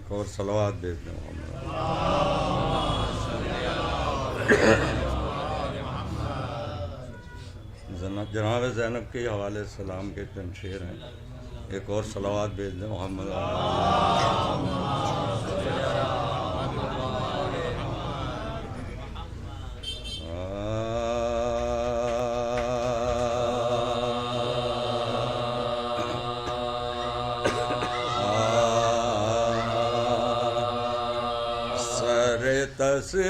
ایک اور صلوات بھیج دیں محمد. جناب زینب کے حوالے سلام کے چند شعر ہیں. ایک اور صلوات بھیج دیں محمد. تسلیم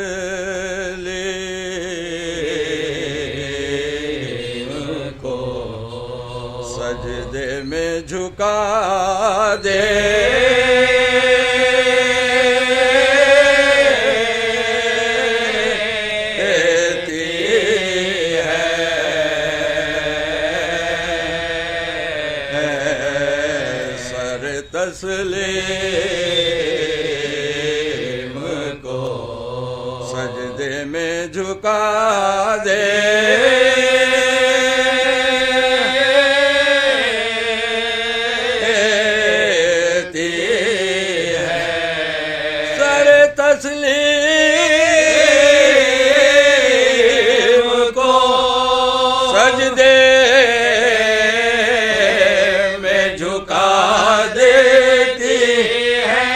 کو سجدے میں جھکا دے تسلیم کو سجدے میں جھکا دے سر تسلیم کو سجدے میں جھکا دیتی ہے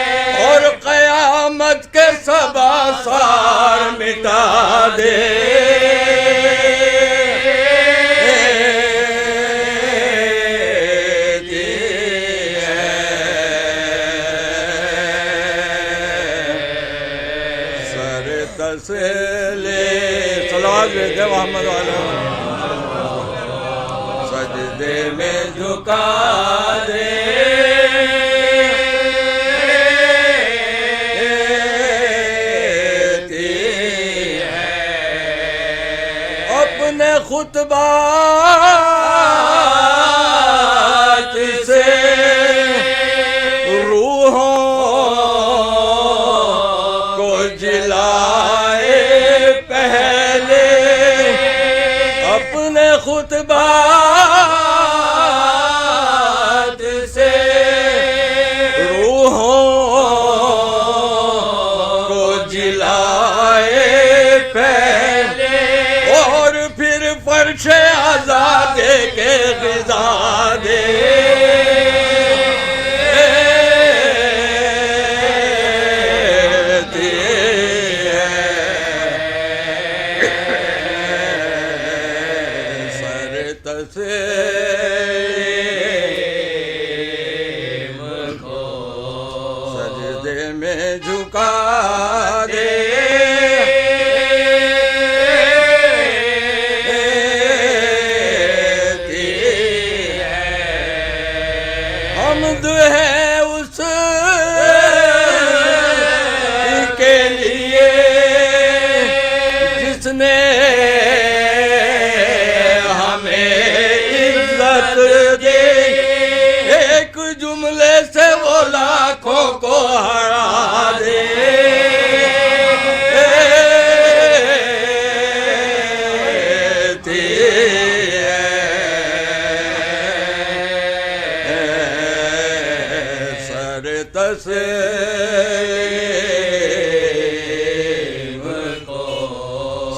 اور قیامت کے سب آثار مٹا دے صلوات بھیج دے محمد والے سجدے میں جھکا دے اپنے خطبات سے روحوں کو جلائے پہلے اپنے خطبات سے روحوں کو جلائے پہلے اور پھر فرش آزادے کے غذا دے تسلیم کو سجدے میں جھکا دے حمد ہے اس کے لیے جس نے ایک جملے سے وہ لاکھوں کو ہرا دے سر تسلیم کو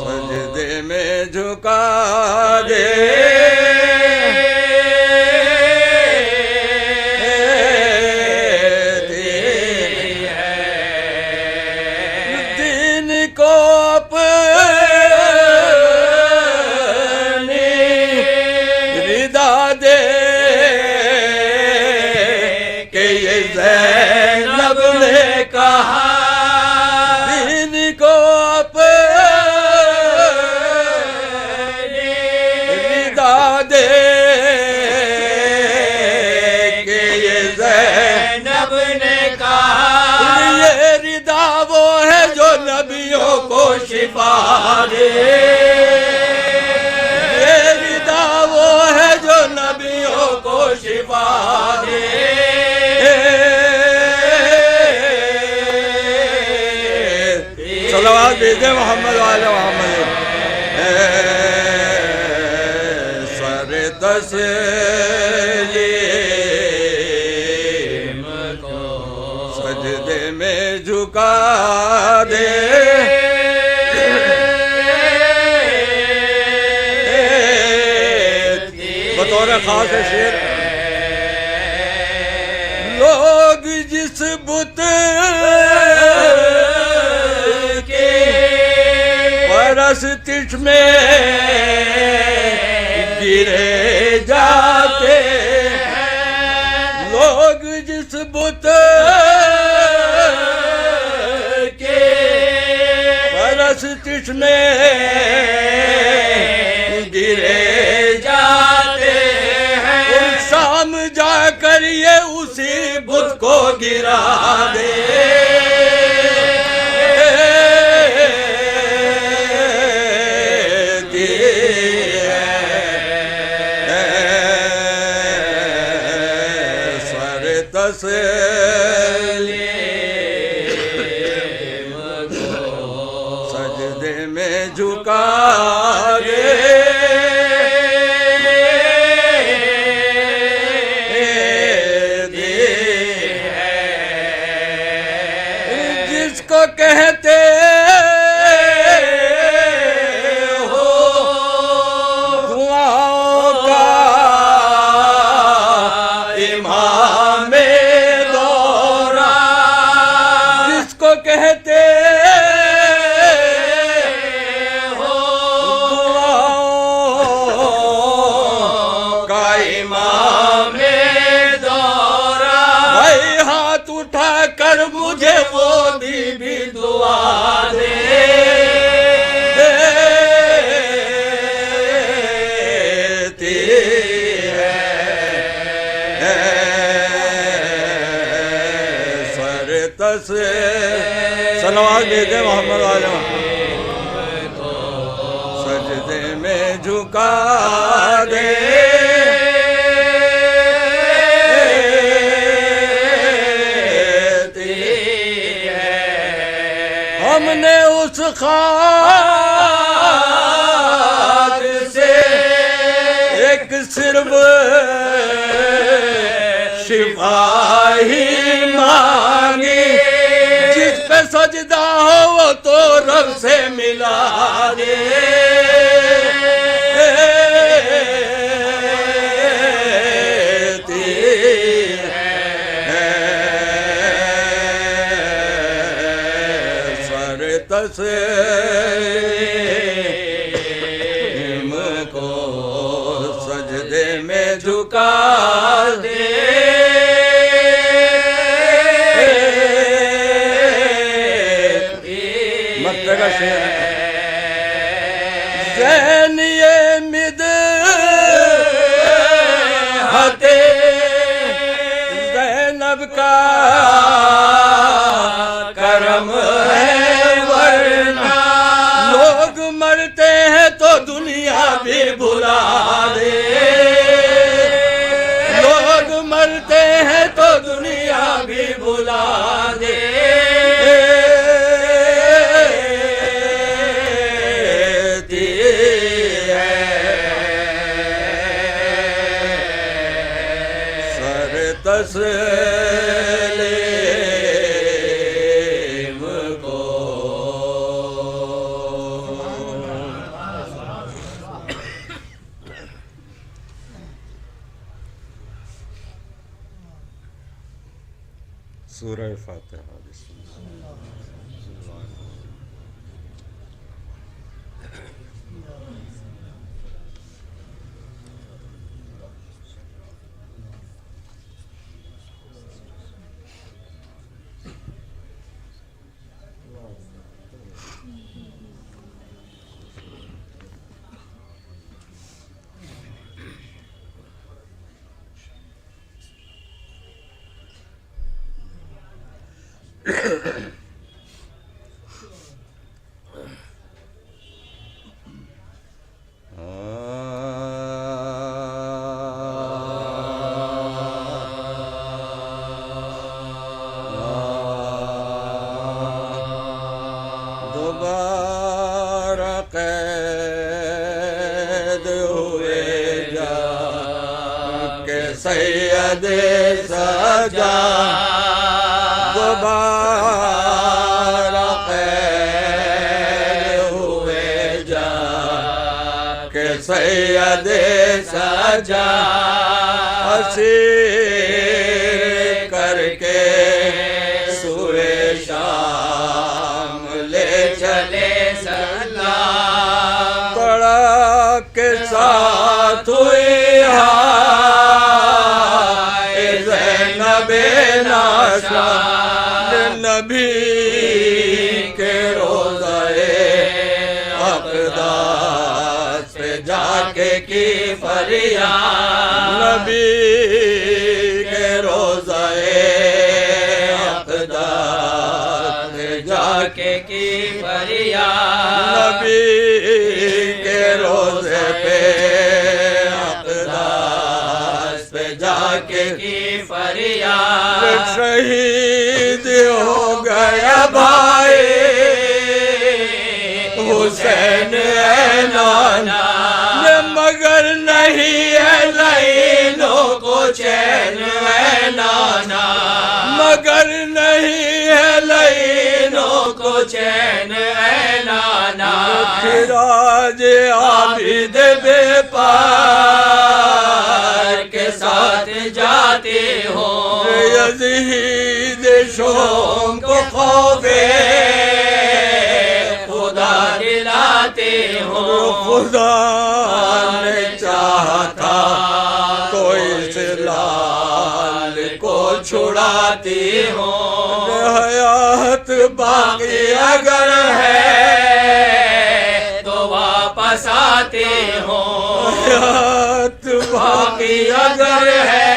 سجدے میں جھکا دے زینب نے کہا دین کو اپنی رضا دے کہ یہ زینب نے کہا یہ رضا وہ ہے جو نبیوں کو شفا دے یہ رضا وہ ہے جو نبیوں کو شفا دے صلوات بھیج دے محمد والے محمد سر تسلیم کو سجدے میں جھکا دے بطور خاص شعر لوگ جس بت کے پرستش میں گرے جاتے ہیں لوگ جس بت کے پرستش میں گرے جاتے ہیں اور شام جا کر یہ اسی بت کو گرا دے سجدے میں جھکا دے جس کو کہتے ہو دعاؤں کا امام کہتے ہو دعاؤں کا امام دورہ بھائی ہاتھ اٹھا کر مجھے وہ بھی دعا دے سلوات بھیجے محمد عالم سجدے میں جھکا دے ہم نے اس خاک سے ایک صرف شفا ہی مانگی جس پہ سجدہ ہو وہ تو رب سے ملا دے سر تسلیم کو سجدے میں جھکا دے زین یہ مدحت زینب کا کرم ہے ورنہ لوگ مرتے ہیں تو دنیا بھی بھلا دے لوگ مرتے ہیں تو دنیا بھی بھلا دے تسلیم کو سورہ فاتحہ بسم اللہ دوبارہ قید ہوئے جا کہ سید سجا دوبارہ سجاد اسیر کر کے سوئے شام لے چلے سلام تڑپ کے ساتھ ہوئی ہائے زینب ناشاد نبی کے روضہ اقدس پہ جا کے کی فریاد نبی کے روضہ اقدس پہ جا کے کی فریاد نبی کے روضے پہ اقدس پہ جا کے کی فریاد شہید ہو گیا بھائی حسین اے نانا مگر نہیں ہے لعینوں کو چین اے نانا مگر نہیں ہے لعینوں کو چین اے نانا خراج عابد بے پار کے ساتھ جاتے ہو یزید شوم کو خوف خدا دلاتے ہو خدا نے چاہا تھا تو اس لال کو چھڑاتی ہو حیات باقی اگر ہے تو واپس آتے ہو حیات باقی اگر ہے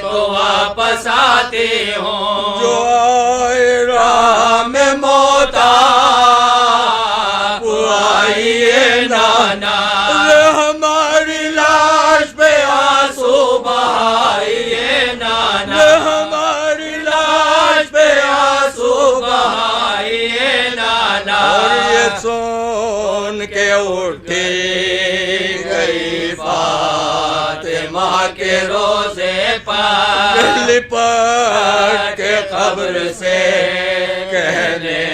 تو واپس آتے ہو جو آئے راہ میں موت آئیے نانا ہماری لاش پہ آنسو بہائیے نانا ہماری لاش پہ آنسو بہائیے نانا اور یہ سن کے اٹھی گئی فاطمہ کے روزے پر لپٹ کے قبر سے کہنے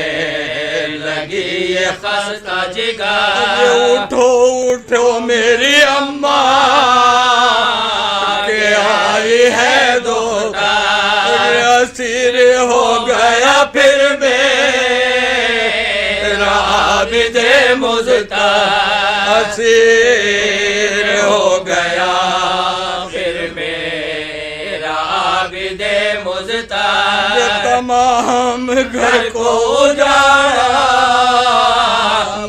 لگی یہ خستہ جگر اٹھو اٹھو میری اماں کہ آئی ہے دوتا اسیر ہو گیا پھر میرا عابد مجتبی اسیر ہو گیا پھر میرا عابد مجتبی تمام گھر کو اجاڑا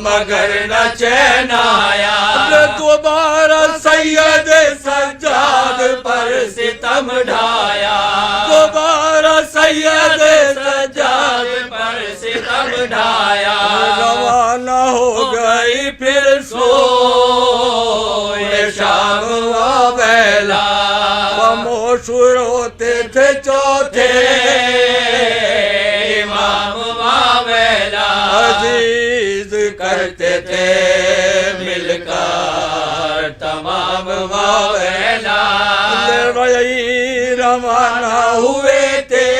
مگر نہ چین آیا دوبارہ سید سجاد پر ستم ڈھایا دوبارہ سید سجاد پر ستم ڈھایا روانہ ہو گئی پھر سوئے شام و بیلا خاموش روتے تھے چوتھے امام و بیلا عزیز کرتے تھے مل کر تمام واویلا وہی روانہ ہوئے تھے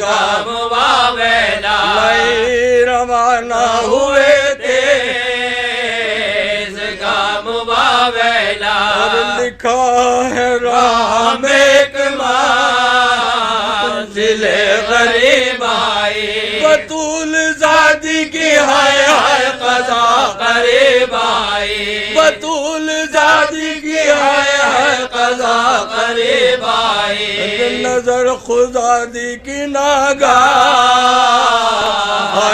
گام واویلا وہی روانہ ہوئے تھے گام واویلا اور لکھا ہے راہ میں ایک منزل غریب آئی بطول زادی کی ہائے ہائے قضا قریب آئی بطول زادی کی ہائے ہائے قضا قریب آئی نظر خزادی کی ناگاہ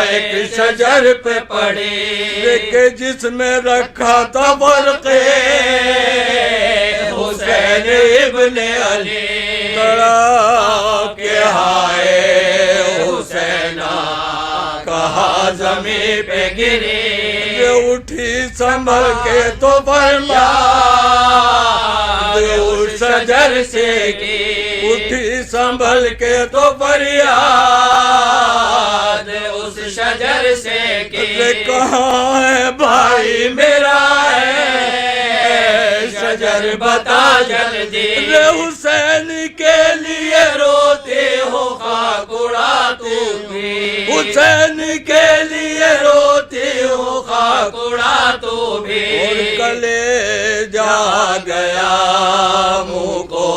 ایک شجر پہ پڑی کہ جس میں رکھا تھا ورقے حسین ابن علی تڑپ کے ہائے حسینہ کہا زمین پہ گری اٹھی سنبھل کے تو فریاد اس شجر سے کی اٹھی سنبھل کے تو فریاد اس شجر سے کی کہاں ہے بھائی میرا ہے شجر بتا جلدی حسین کے لیے روتے ہو خاک اڑا تو بھی حسین کے لیے روتے ہوتی ہوں خاک اڑا تو بھی، اور کلے جا گیا منہ کو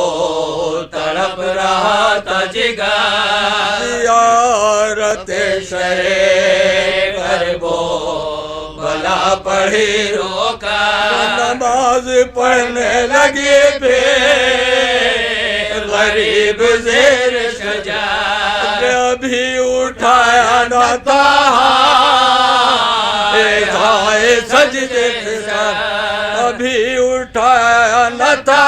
تڑپ رہا تھا جگر، زیارت شہ کربو بلا پڑھی روکا، نماز پڑھنے لگی پھر غریب زیر شجر، ابھی اٹھایا نہ تھا ہائے سجدے سے سر، ابھی اٹھایا نہ تھا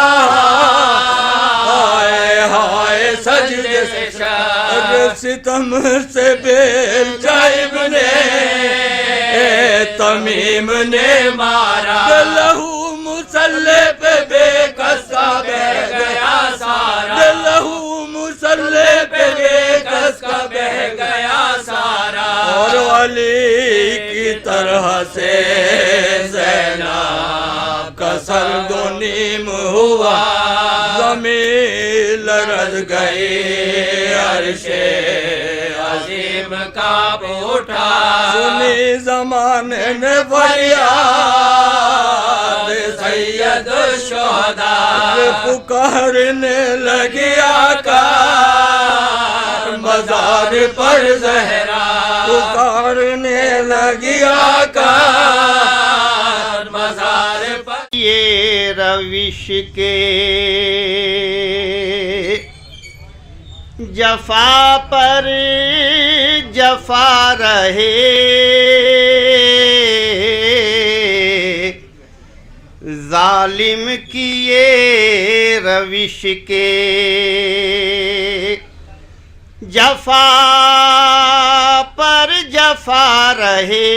ہائے سجدے سے سر، ستم سے بیل جائب نے تمیم نے مارا، لہو مسلح پہ بے قصہ بہ گیا سارا، لہو مسلح پہ بے قصہ بہ گیا سارا، اور علی کی طرح سے زینب کا سر دو نیم ہوا، زمین لرز گئی عرش عظیم کانپ اٹھا، سنی زمانے نے فریاد سید الشہداء، پکارنے لگی آقا مزار پر زہرا، پکارنے لگی آقا مزار پر، یہ روش کے جفا پر جفا رہے، ظالم کی یہ روش کے جفا پر جفا رہے،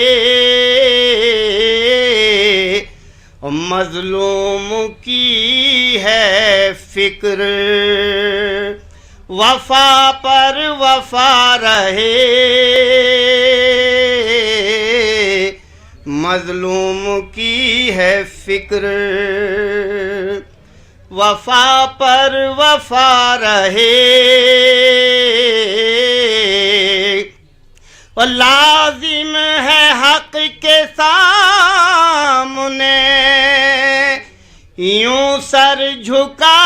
مظلوم کی ہے فکر وفا پر وفا رہے، مظلوم کی ہے فکر وفا پر وفا رہے، اور لازم ہے حق کے سامنے یوں سر جھکا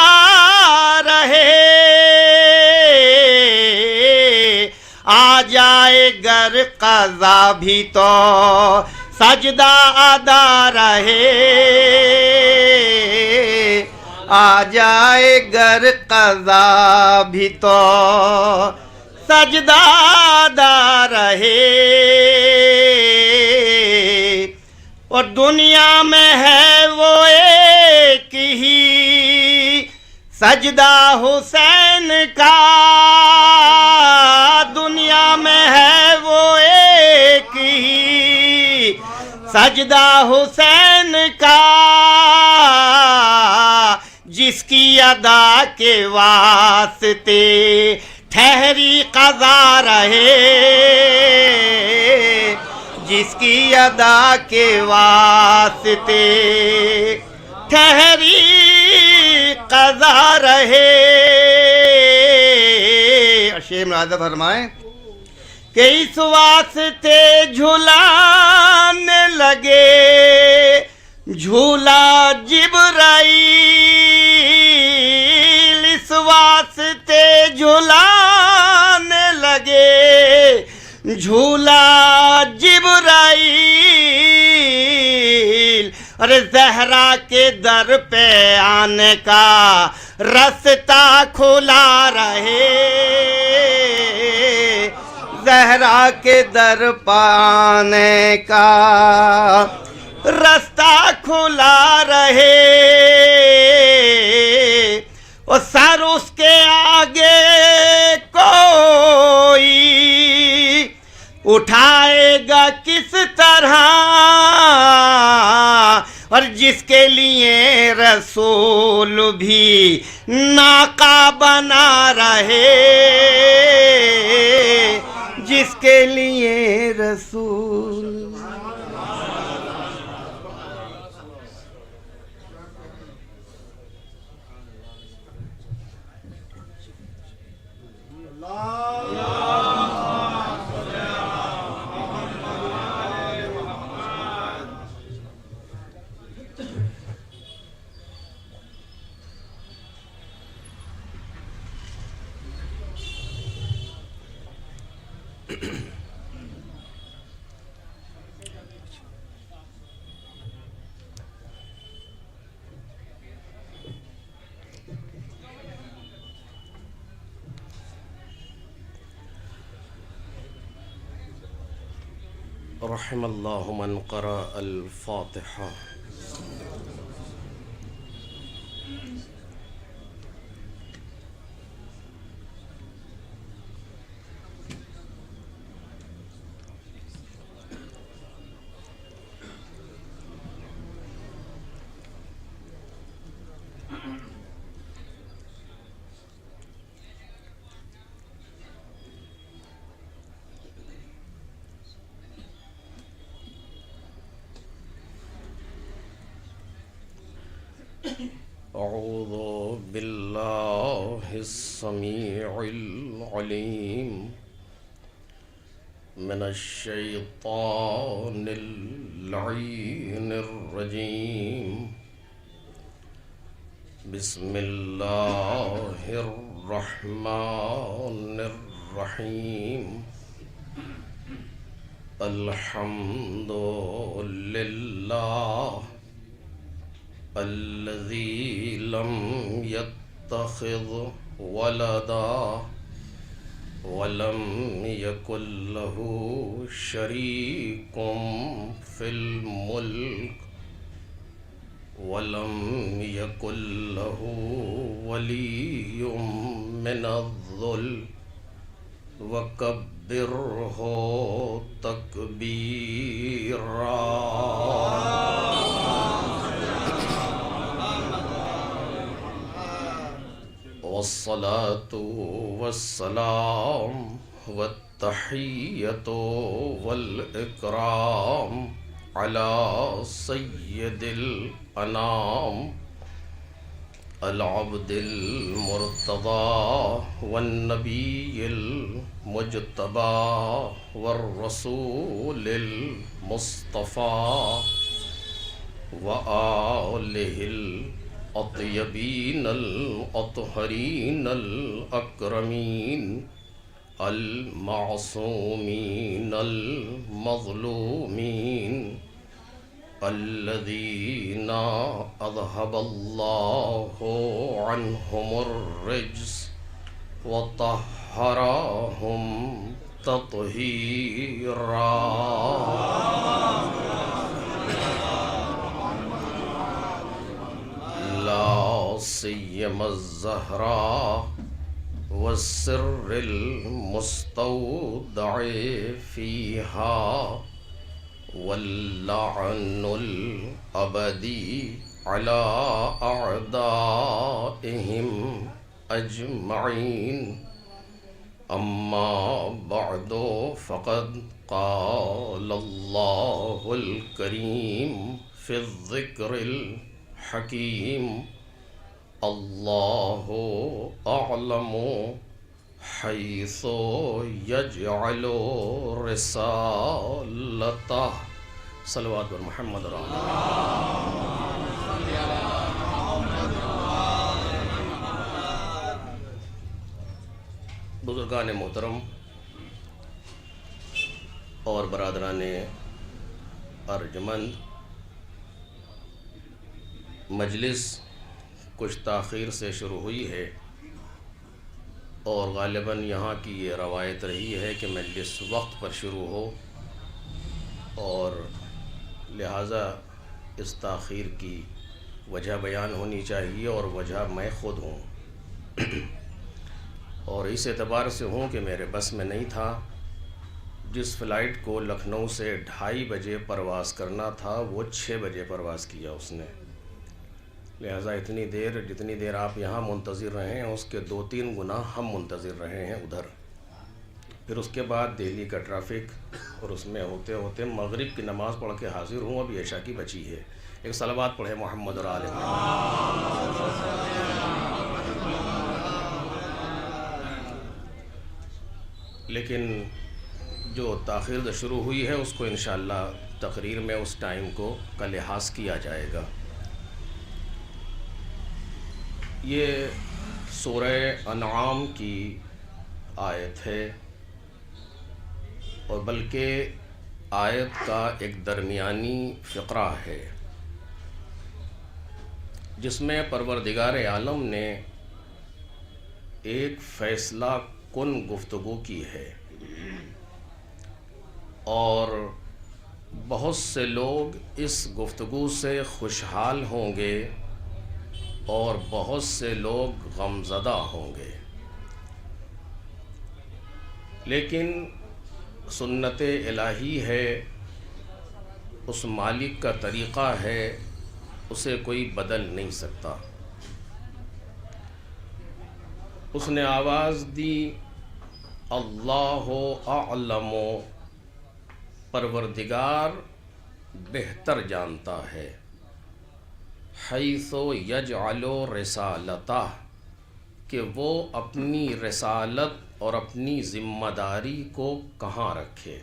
رہے، آ جائے گر قضا بھی تو سجدہ ادا رہے، آ جائے گر قضا بھی تو سجدہ ادا رہے، اور دنیا میں ہے وہ ایک ہی سجدہ حسین کا، دنیا میں ہے وہ ایک ہی سجدہ حسین کا، جس کی ادا کے واسطے ٹھہری قضا رہے، جس کی ادا کے واسطے ٹھہری قضا رہے، شیخ مراد فرمائیں کہ اس واسطے جھلانے لگے جھولا جبرائیل، اس واسطے جھلانے لگے جھولا جبرائیل، ارے زہرا کے در پہ آنے کا رستہ کھلا رہے، زہرا کے در پہ آنے کا رستہ کھلا رہے، اور سر اس کے آگے کوئی اٹھائے گا کس طرح، اور جس کے لیے رسول بھی ناقہ بنا رہے، جس کے لیے رسول رحم اللہ من قرأ الفاتحہ. اعوذ باللہ السمیع العلیم من الشیطان اللعین الرجیم. بسم اللہ الرحمن الرحیم. الحمد للہ الذي لم يتخذ ولدا ولم يكن له شريك في الملك ولم يكن له ولي من الذل وكبره تكبيرا. والصلاة والسلام والتحية والإكرام على سيد الأنام العبد المرتضى والنبي المجتبى والرسول المصطفى وآله الطيبين الأطهرين الأكرمين المعصومين المظلومين الذين أذهب الله عنهم الرجس وطهرهم تطهيرا. لا سيما الزهراء والسر المستودع فيها واللعن الأبدي على أعدائهم أجمعين. أما بعد فقد قال الله الكريم في الذكر الحكيم. الله أعلم حيث يجعل رسالته. صلوات بر محمد بزرگان محترم اور برادران ارجمند، مجلس کچھ تاخیر سے شروع ہوئی ہے اور غالباً یہاں کی یہ روایت رہی ہے کہ مجلس وقت پر شروع ہو، اور لہٰذا اس تاخیر کی وجہ بیان ہونی چاہیے، اور وجہ میں خود ہوں اور اس اعتبار سے ہوں کہ میرے بس میں نہیں تھا. جس فلائٹ کو لکھنؤ سے 2:30 بجے پرواز کرنا تھا وہ 6 بجے پرواز کیا اس نے. لہٰذا جتنی دیر آپ یہاں منتظر رہے ہیں اس کے 2-3 گنا ہم منتظر رہے ہیں ادھر. پھر اس کے بعد دہلی کا ٹریفک اور اس میں ہوتے ہوتے مغرب کی نماز پڑھ کے حاضر ہوں. اب عشاء کی بچی ہے. ایک صلوات پڑھے محمد اور آل محمد. لیکن جو تاخیر شروع ہوئی ہے اس کو انشاءاللہ تقریر میں اس ٹائم کو کا لحاظ کیا جائے گا. یہ سورہ انعام کی آیت ہے. اور بلکہ آیت کا ایک درمیانی فقرہ ہے جس میں پروردگار عالم نے ایک فیصلہ کن گفتگو کی ہے، اور بہت سے لوگ اس گفتگو سے خوشحال ہوں گے اور بہت سے لوگ غمزدہ ہوں گے، لیکن سنت الہی ہے، اس مالک کا طریقہ ہے، اسے کوئی بدل نہیں سکتا۔ اس نے آواز دی اللہ اعلم، پروردگار بہتر جانتا ہے، حیث یجعل رسالتہ، کہ وہ اپنی رسالت اور اپنی ذمہ داری کو کہاں رکھے۔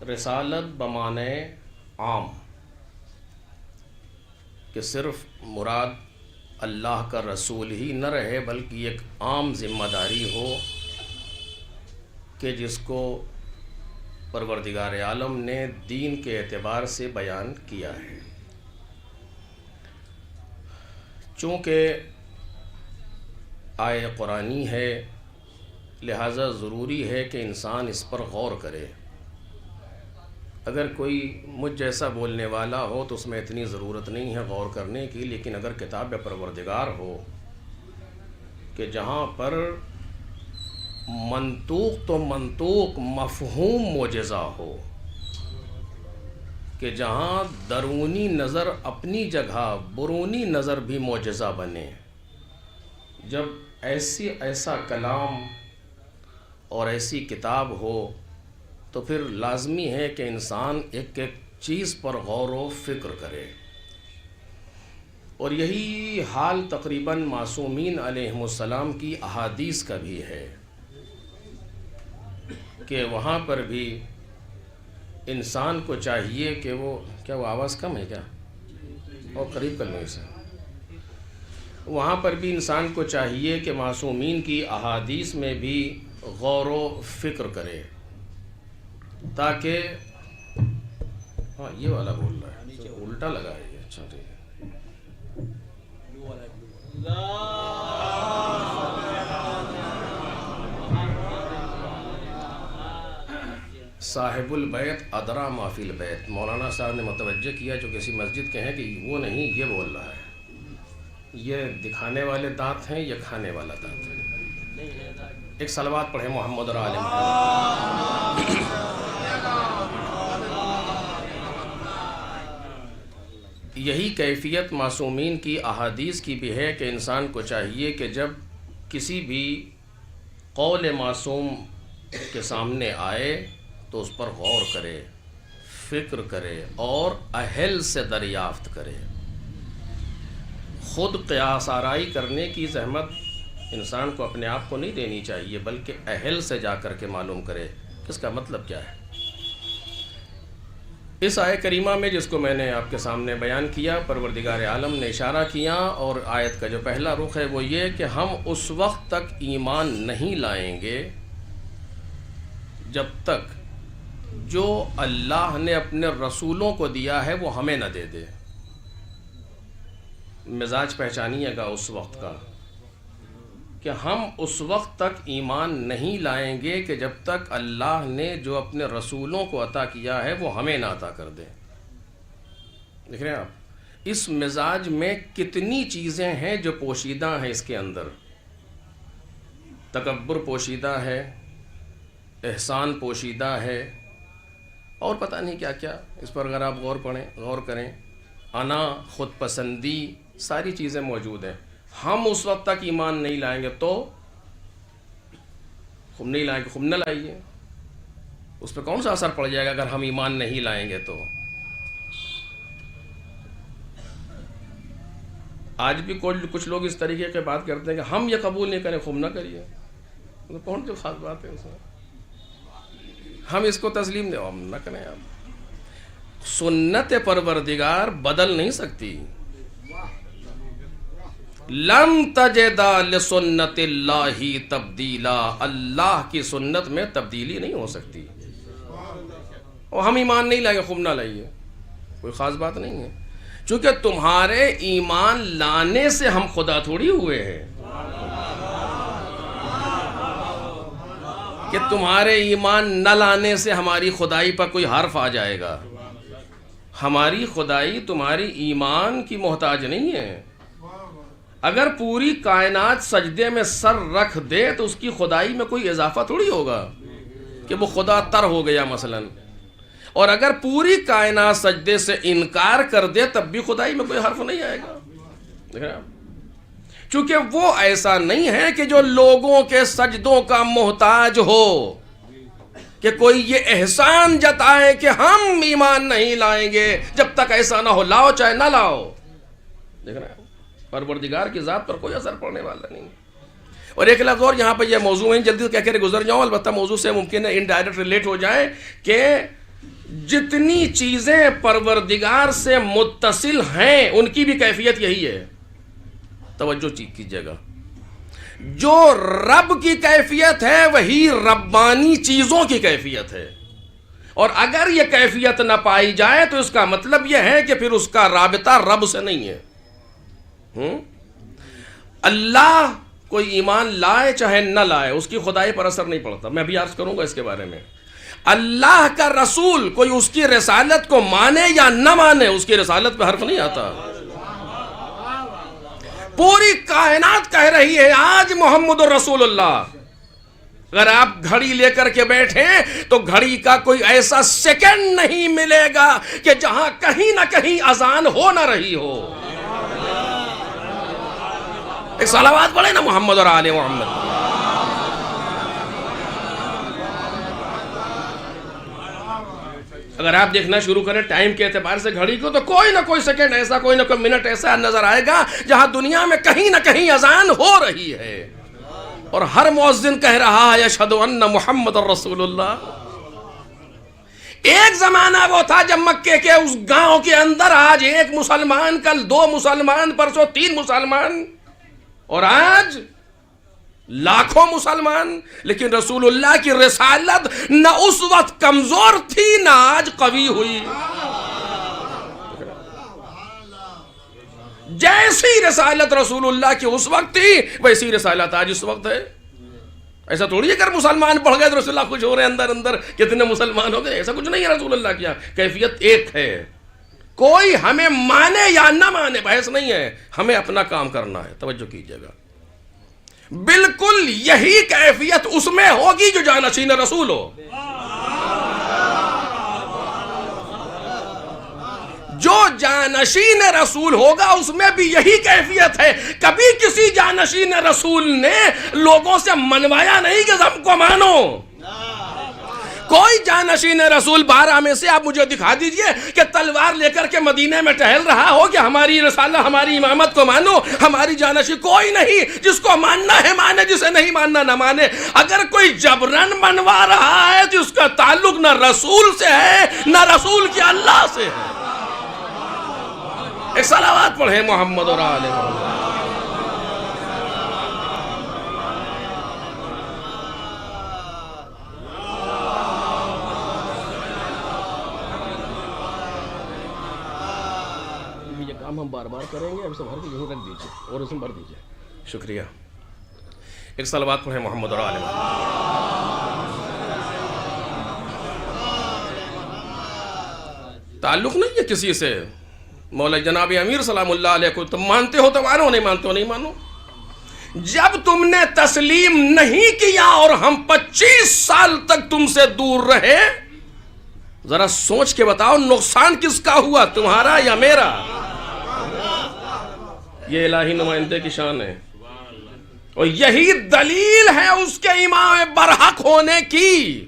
رسالت بمعنی عام، کہ صرف مراد اللہ کا رسول ہی نہ رہے بلکہ ایک عام ذمہ داری ہو کہ جس کو پروردگار عالم نے دین کے اعتبار سے بیان کیا ہے۔ چونکہ آیہ قرآنی ہے لہٰذا ضروری ہے کہ انسان اس پر غور کرے۔ اگر کوئی مجھ جیسا بولنے والا ہو تو اس میں اتنی ضرورت نہیں ہے غور کرنے کی، لیکن اگر کتاب پروردگار ہو کہ جہاں پر منطوق تو منطوق مفہوم معجزہ ہو، کہ جہاں درونی نظر اپنی جگہ برونی نظر بھی معجزہ بنے، جب ایسا کلام اور ایسی کتاب ہو تو پھر لازمی ہے کہ انسان ایک ایک چیز پر غور و فکر کرے۔ اور یہی حال تقریباً معصومین علیہم السلام کی احادیث کا بھی ہے، کہ وہاں پر بھی انسان کو چاہیے کہ وہ آواز کم ہے کیا؟ اور قریب کر لوں اسے۔ وہاں پر بھی انسان کو چاہیے کہ معصومین کی احادیث میں بھی غور و فکر کرے، تاکہ ہاں یہ والا بول رہا ہے، الٹا لگا ہے یہ، اچھا ٹھیک ہے۔ صاحب البیت ادرا ما فی البیت، مولانا صاحب نے متوجہ کیا جو کسی مسجد کے ہیں کہ وہ نہیں، یہ بول رہا ہے، یہ دکھانے والے دانت ہیں، یہ کھانے والا دانت ہے۔ ایک صلوات پڑھیں محمد اور آل محمد۔ یہی کیفیت معصومین کی احادیث کی بھی ہے کہ انسان کو چاہیے کہ جب کسی بھی قول معصوم کے سامنے آئے تو اس پر غور کرے، فکر کرے اور اہل سے دریافت کرے۔ خود قیاس آرائی کرنے کی زحمت انسان کو اپنے آپ کو نہیں دینی چاہیے، بلکہ اہل سے جا کر کے معلوم کرے اس کا مطلب کیا ہے۔ اس آیت کریمہ میں جس کو میں نے آپ کے سامنے بیان کیا، پروردگار عالم نے اشارہ کیا، اور آیت کا جو پہلا رخ ہے وہ یہ کہ ہم اس وقت تک ایمان نہیں لائیں گے جب تک جو اللہ نے اپنے رسولوں کو دیا ہے وہ ہمیں نہ دے دے۔ مزاج پہچانیے گا اس وقت کا، کہ ہم اس وقت تک ایمان نہیں لائیں گے کہ جب تک اللہ نے جو اپنے رسولوں کو عطا کیا ہے وہ ہمیں نہ عطا کر دے۔ دیکھ رہے ہیں آپ اس مزاج میں کتنی چیزیں ہیں جو پوشیدہ ہیں اس کے اندر۔ تکبر پوشیدہ ہے، احسان پوشیدہ ہے، اور پتہ نہیں کیا کیا۔ اس پر اگر آپ غور کریں، انا، خود پسندی، ساری چیزیں موجود ہیں۔ ہم اس وقت تک ایمان نہیں لائیں گے تو خوب نہیں لائیں گے، خوب نہ لائیے، اس پہ کون سا اثر پڑ جائے گا اگر ہم ایمان نہیں لائیں گے تو۔ آج بھی کچھ لوگ اس طریقے کی بات کرتے ہیں کہ ہم یہ قبول نہیں کریں، خوب نہ کریے، کون جو خاص بات ہے اس میں؟ ہم اس کو تسلیم دیں، ہم نہ کریں۔ آپ سنت پروردگار بدل نہیں سکتی، لن تجد لسنت اللہ تبدیلا، اللہ کی سنت میں تبدیلی نہیں ہو سکتی. اور ہم ایمان نہیں لائیں گے، خوب نہ لائیے، کوئی خاص بات نہیں ہے، چونکہ تمہارے ایمان لانے سے ہم خدا تھوڑی ہوئے ہیں کہ تمہارے ایمان نہ لانے سے ہماری خدائی پر کوئی حرف آ جائے گا. ہماری خدائی تمہاری ایمان کی محتاج نہیں ہے. اگر پوری کائنات سجدے میں سر رکھ دے تو اس کی خدائی میں کوئی اضافہ تھوڑی ہوگا کہ وہ خدا تر ہو گیا مثلا. اور اگر پوری کائنات سجدے سے انکار کر دے تب بھی خدائی میں کوئی حرف نہیں آئے گا. دیکھ رہے ہیں؟ چونکہ وہ ایسا نہیں ہے کہ جو لوگوں کے سجدوں کا محتاج ہو کہ کوئی یہ احسان جتائے کہ ہم ایمان نہیں لائیں گے جب تک ایسا نہ ہو، لاؤ چاہے نہ لاؤ. دیکھ رہے ہیں؟ پروردگار کی ذات پر کوئی اثر پڑنے والا نہیں. اور ایک لفظ اور یہاں پہ یہ موضوع ہے، جلدی کہہ کے گزر جاؤں، البتہ موضوع سے ممکن ہے انڈائریکٹ ریلیٹ ہو جائے کہ جتنی چیزیں پروردگار سے متصل ہیں ان کی بھی کیفیت یہی ہے. توجہ کیجیے گا، جو رب کی کیفیت ہے وہی ربانی چیزوں کی کیفیت ہے. اور اگر یہ کیفیت نہ پائی جائے تو اس کا مطلب یہ ہے کہ پھر اس کا رابطہ رب سے نہیں ہے. اللہ کوئی ایمان لائے چاہے نہ لائے اس کی خدائی پر اثر نہیں پڑتا. میں بھی عرض کروں گا اس کے بارے میں. اللہ کا رسول کوئی اس کی رسالت کو مانے یا نہ مانے اس کی رسالت پہ حرف نہیں آتا. پوری کائنات کہہ رہی ہے آج محمد الرسول اللہ. اگر آپ گھڑی لے کر کے بیٹھیں تو گھڑی کا کوئی ایسا سیکنڈ نہیں ملے گا کہ جہاں کہیں نہ کہیں اذان ہو نہ رہی ہو. ایک صلوات پڑھے نا محمد اور آل محمد. اگر آپ دیکھنا شروع کریں ٹائم کے اعتبار سے گھڑی کو تو کوئی نہ کوئی سیکنڈ ایسا، کوئی نہ کوئی منٹ ایسا نظر آئے گا جہاں دنیا میں کہیں نہ کہیں اذان ہو رہی ہے اور ہر مؤذن کہہ رہا ہے اشہد ان محمد الرسول اللہ. ایک زمانہ وہ تھا جب مکے کے اس گاؤں کے اندر آج ایک مسلمان، کل 2 مسلمان، پرسوں 3 مسلمان، اور آج لاکھوں مسلمان. لیکن رسول اللہ کی رسالت نہ اس وقت کمزور تھی نہ آج قوی ہوئی. جیسی رسالت رسول اللہ کی اس وقت تھی ویسی رسالت آج اس وقت ہے. ایسا تھوڑی ہے کہ مسلمان بڑھ گئے تو رسول اللہ خوش ہو رہے ہیں اندر اندر کتنے مسلمان ہو گئے، ایسا کچھ نہیں ہے. رسول اللہ کیا کیفیت ایک ہے. کوئی ہمیں مانے یا نہ مانے بحث نہیں ہے، ہمیں اپنا کام کرنا ہے. توجہ کیجیے گا، بالکل یہی کیفیت اس میں ہوگی جو جانشین رسول ہو. جو جانشین رسول ہوگا اس میں بھی یہی کیفیت ہے. کبھی کسی جانشین رسول نے لوگوں سے منوایا نہیں کہ ہم کو مانو. کوئی جانشین رسول 12 میں سے آپ مجھے دکھا دیجئے کہ تلوار لے کر کے مدینے میں ٹہل رہا ہو کہ ہماری رسالہ، ہماری امامت کو مانو، ہماری جانشی. کوئی نہیں. جس کو ماننا ہے مانے، جسے نہیں ماننا نہ مانے. اگر کوئی جبرن منوا رہا ہے تو اس کا تعلق نہ رسول سے ہے نہ رسول کے اللہ سے ہے. ایک صلوات پڑھیں محمد اور آل محمد. ہم بار بار کریں گے، اب سے بھر کے یوں رکھ دیجئے اور اس میں بھر دیجئے. شکریہ. ایک صلوات پڑھیں محمد اور آل محمد. تعلق نہیں ہے کسی سے. مولا جناب امیر سلام اللہ علیہ کو تم مانتے ہو تو مانو، نہیں مانتے ہو نہیں مانو. جب تم نے تسلیم نہیں کیا اور ہم 25 سال تک تم سے دور رہے، ذرا سوچ کے بتاؤ نقصان کس کا ہوا، تمہارا یا میرا؟ یہ الہی نمائندے کی شان ہے اور یہی دلیل ہے اس کے امام برحق ہونے کی.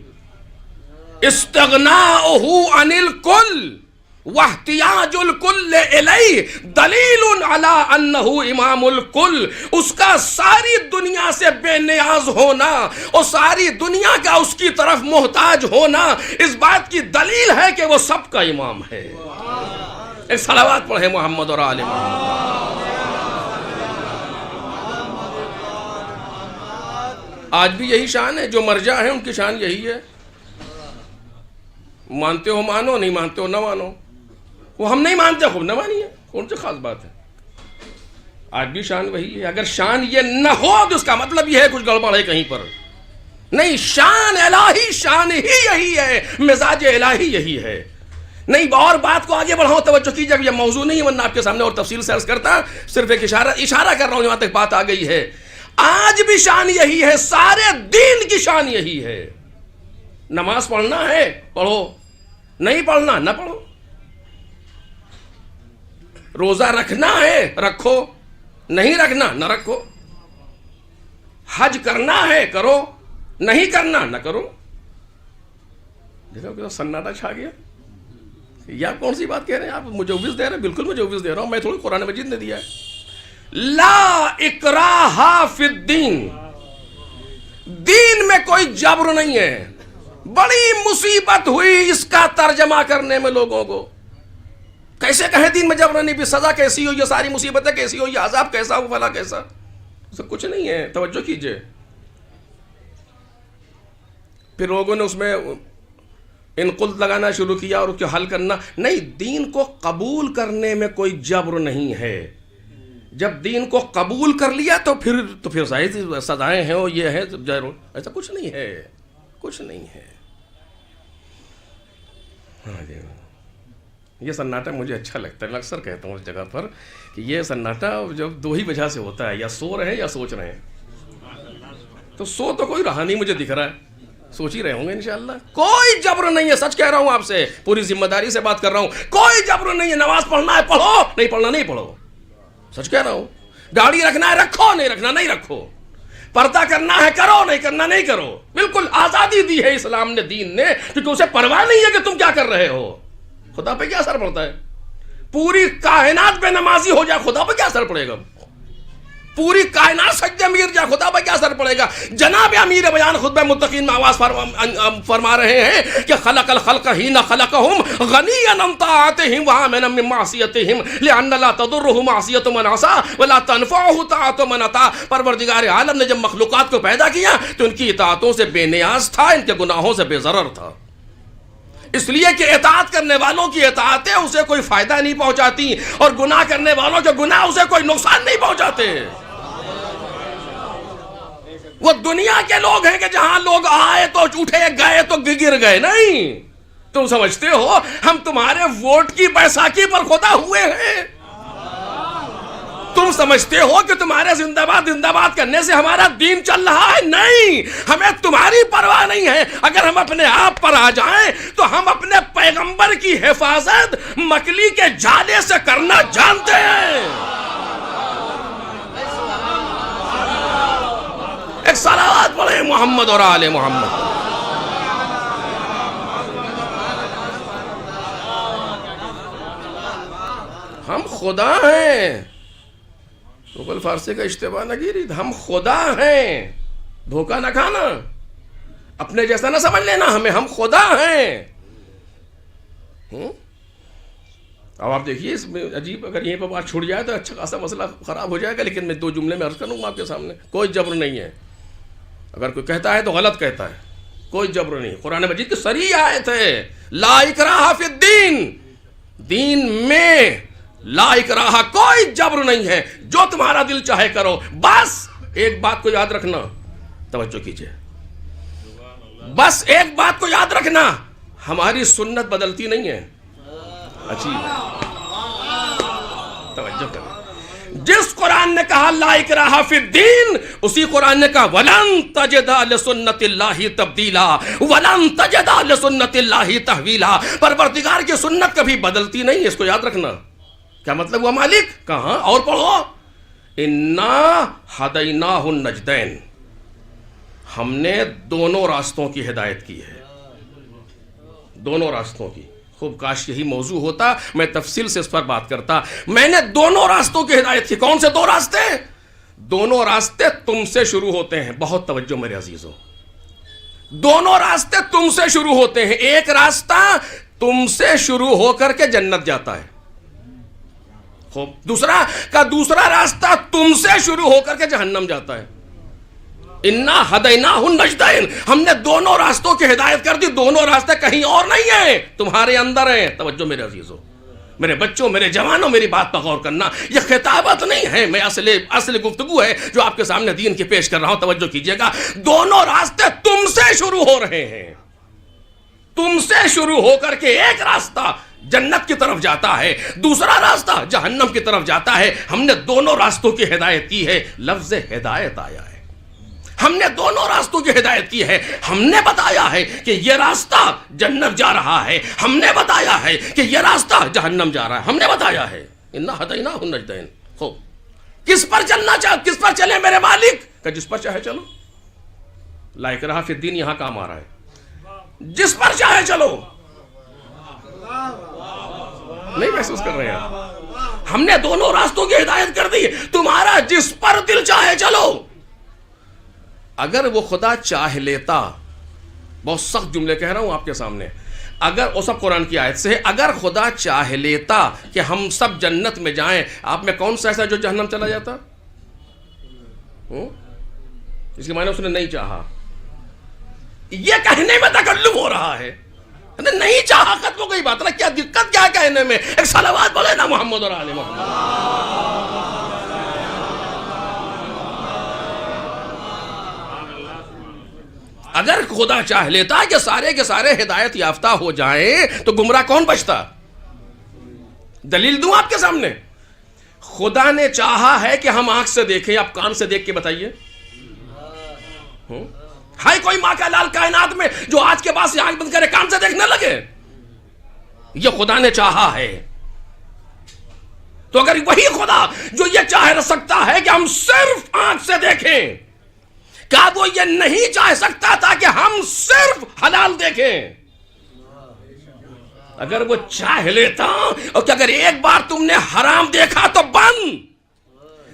استغناؤہ عن الکل واحتیاج الکل الیہ دلیل علی انہ امام الکل. اس کا ساری دنیا سے بے نیاز ہونا اور ساری دنیا کا اس کی طرف محتاج ہونا اس بات کی دلیل ہے کہ وہ سب کا امام ہے. ایک صلوات پڑھیں محمد اور آل محمد. آج بھی یہی شان ہے. جو مرجع ہیں ان کی شان یہی ہے. مانتے ہو مانو, نہیں مانتے ہو نہ مانو. وہ ہم نہیں مانتے, خوب نہ مانیے, کون سی خاص بات ہے. آج بھی شان وہی ہے. اگر شان یہ نہ ہو تو اس کا مطلب یہ ہے کچھ گڑبڑ ہے کہیں پر. نہیں, شان الہی شان ہی یہی ہے, مزاج الہی یہی ہے. نہیں, اور بات کو آگے بڑھاؤ, توجہ کیجیے. یہ موضوع نہیں ہے ورنہ آپ کے سامنے اور تفصیل سے عرض کرتا, صرف ایک اشارہ کر رہا ہوں, یہاں تک بات آ گئی ہے. آج بھی شان یہی ہے, سارے دین کی شان یہی ہے. نماز پڑھنا ہے پڑھو, نہیں پڑھنا نہ پڑھو. روزہ رکھنا ہے رکھو, نہیں رکھنا نہ رکھو. حج کرنا ہے کرو, نہیں کرنا نہ کرو. دیکھو سناٹا چھا گیا. یہ آپ کون سی بات کہہ رہے ہیں؟ آپ مجوز دے رہے ہیں. بالکل مجوز دے رہا ہوں میں, تھوڑی قرآن مجید نے دیا ہے. لا اکراہ فی الدین, دین میں کوئی جبر نہیں ہے. بڑی مصیبت ہوئی اس کا ترجمہ کرنے میں لوگوں کو. کیسے کہیں دین میں جبر نہیں, بھی سزا کیسی ہو, یہ ساری مصیبتیں کیسی ہو, یہ عذاب کیسا ہو, فلا کیسا. اسے کچھ نہیں ہے, توجہ کیجئے. پھر لوگوں نے اس میں انقلت لگانا شروع کیا اور اس کو حل کرنا. نہیں, دین کو قبول کرنے میں کوئی جبر نہیں ہے. جب دین کو قبول کر لیا تو پھر ظاہر سزائیں ہیں اور یہ ہے, ایسا کچھ نہیں ہے, کچھ نہیں ہے. یہ سناٹا مجھے اچھا لگتا ہے. میں اکثر کہتا ہوں اس جگہ پر کہ یہ سناٹا جب دو ہی وجہ سے ہوتا ہے, یا سو رہے ہیں یا سوچ رہے ہیں. تو سو تو کوئی رہا نہیں مجھے دکھ رہا ہے, سوچ ہی رہے ہوں گے انشاءاللہ. کوئی جبر نہیں ہے, سچ کہہ رہا ہوں آپ سے, پوری ذمہ داری سے بات کر رہا ہوں. کوئی جبر نہیں ہے. نماز پڑھنا ہے پڑھو, نہیں پڑھنا نہیں پڑھو. سچ کہہ رہا ہوں. گاڑی رکھنا ہے رکھو, نہیں رکھنا نہیں رکھو. پردہ کرنا ہے کرو, نہیں کرنا نہیں کرو. بالکل آزادی دی ہے اسلام نے, دین نے, کیونکہ اسے پرواہ نہیں ہے کہ تم کیا کر رہے ہو. خدا پہ کیا اثر پڑتا ہے؟ پوری کائنات پہ نمازی ہو جائے, خدا پہ کیا اثر پڑے گا؟ پوری کائنات سجدے میں گر جائے, خدا پہ کیا اثر پڑے گا؟ جناب امیر بیان خطبہ متقین میں آواز فرما رہے ہیں کہ خلق الخلق حین خلقهم غنیا عن طاعتهم وآمنا من معصیتهم لأن لا تضره معصیت من عصا ولا تنفعه طاعت من اطاع. پروردگار عالم نے جب مخلوقات کو پیدا کیا تو ان کی اطاعتوں سے بے نیاز تھا, ان کے گناہوں سے بے ضرر تھا. اس لیے کہ اطاعت کرنے والوں کی اطاعتیں اسے کوئی فائدہ نہیں پہنچاتی, اور گناہ کرنے والوں کے گناہ اسے کوئی نقصان نہیں پہنچاتے. وہ دنیا کے لوگ ہیں کہ جہاں لوگ آئے تو اٹھے, گئے تو گر گئے. نہیں, تم سمجھتے ہو ہم تمہارے ووٹ کی بیساکھی پر خدا ہوئے ہیں؟ تم سمجھتے ہو کہ تمہارے زندہ باد کرنے سے ہمارا دین چل رہا ہے؟ نہیں, ہمیں تمہاری پرواہ نہیں ہے. اگر ہم اپنے آپ پر آ جائیں تو ہم اپنے پیغمبر کی حفاظت مکلی کے جالے سے کرنا جانتے ہیں. ایک صلوات پڑھیں محمد اور آل محمد. ہم خدا ہیں. مغل فارسی کا اشتباہ نہ گیری, ہم خدا ہیں. دھوکہ نہ کھانا, اپنے جیسا نہ سمجھ لینا ہمیں, ہم خدا ہیں. اب آپ دیکھیے اس میں عجیب, اگر یہیں پر بات چھوڑ جائے تو اچھا خاصا مسئلہ خراب ہو جائے گا, لیکن میں 2 جملے میں عرض کروں گا آپ کے سامنے. کوئی جبر نہیں ہے. اگر کوئی کہتا ہے تو غلط کہتا ہے. کوئی جبر نہیں. قرآن مجید کی صریح آیت ہے, لا اکراہ فی الدین, دین میں لا اکراہ, کوئی جبر نہیں ہے. جو تمہارا دل چاہے کرو. بس ایک بات کو یاد رکھنا, توجہ کیجئے, بس ایک بات کو یاد رکھنا, ہماری سنت بدلتی نہیں ہے. اچھی توجہ کریں. جس قرآن نے کہا لا اکراہ فی الدین, اسی قرآن نے کہا ولن تجد لسنت اللہ تبدیلا ولن تجد لسنت اللہ تحویلا. پروردگار کی سنت کبھی بدلتی نہیں, اس کو یاد رکھنا. کیا مطلب ہوا مالک؟ کہاں اور پڑھو, انا ہدیناہ النجدین, ہم نے دونوں راستوں کی ہدایت کی ہے. دونوں راستوں کی. خوب کاش یہی موضوع ہوتا, میں تفصیل سے اس پر بات کرتا. میں نے دونوں راستوں کی ہدایت کی. کون سے 2 راستے؟ دونوں راستے تم سے شروع ہوتے ہیں. بہت توجہ میرے عزیزوں, دونوں راستے تم سے شروع ہوتے ہیں. ایک راستہ تم سے شروع ہو کر کے جنت جاتا ہے. خوب, دوسرا راستہ تم سے شروع ہو کر کے جہنم جاتا ہے. انا ہدیناہ النجدین، ہم نے دونوں راستوں کی ہدایت کر دی. دونوں راستے کہیں اور نہیں ہیں، تمہارے اندر ہیں. توجہ میرے عزیزو، میرے بچوں، میرے جوانوں، میری بات پر غور کرنا. یہ خطابت نہیں ہے، میں اصل گفتگو ہے جو آپ کے سامنے دین کی پیش کر رہا ہوں. توجہ کیجئے گا، دونوں راستے تم سے شروع ہو رہے ہیں. تم سے شروع ہو کر کے ایک راستہ جنت کی طرف جاتا ہے، دوسرا راستہ جہنم کی طرف جاتا ہے. ہم نے دونوں راستوں کی ہدایت کی ہے. لفظ ہدایت آیا ہے، ہم نے دونوں راستوں کی ہدایت کی ہے. ہم نے بتایا ہے کہ یہ راستہ جنت جا رہا ہے، ہم نے بتایا ہے کہ یہ راستہ جہنم جا رہا ہے. ہم نے بتایا ہے انا ہدیناہ النجدین. ہو کس پر چلنا کس پر چلے میرے مالک؟ کہ جس پر چاہے چلو. لا اکراہ فی الدین یہاں کام آ رہا ہے. جس پر چاہے چلو. نہیں محسوس کر رہے ہیں؟ ہم نے دونوں راستوں کی ہدایت کر دی. تمہارا جس پر دل چاہے چلو. اگر وہ خدا چاہ لیتا، بہت سخت جملے کہہ رہا ہوں آپ کے سامنے، اگر وہ سب قرآن کی آیت سے ہے، اگر خدا چاہ لیتا کہ ہم سب جنت میں جائیں، آپ میں کون سا ایسا جو جہنم چلا جاتا؟ اس کے معنی اس نے نہیں چاہا. یہ کہنے میں تکلف ہو رہا ہے، نہیں چاہا ختم ہو گئی بات. کیا دقت کیا کہنے میں؟ ایک صلوات بولے نا محمد اور آل محمد. اگر خدا چاہ لیتا کہ سارے کے سارے ہدایت یافتہ ہو جائیں تو گمراہ کون بچتا؟ دلیل دوں آپ کے سامنے. خدا نے چاہا ہے کہ ہم آنکھ سے دیکھیں. آپ کان سے دیکھ کے بتائیے. ہے کوئی ماں کا لال کائنات میں جو آج کے بعد سے آنکھ بند کرے کان سے دیکھنے لگے؟ یہ خدا نے چاہا ہے. تو اگر وہی خدا جو یہ چاہ سکتا ہے کہ ہم صرف آنکھ سے دیکھیں، کیا وہ یہ نہیں چاہ سکتا تھا کہ ہم صرف حلال دیکھیں؟ اگر وہ چاہ لیتا، اور کہ اگر ایک بار تم نے حرام دیکھا تو بند.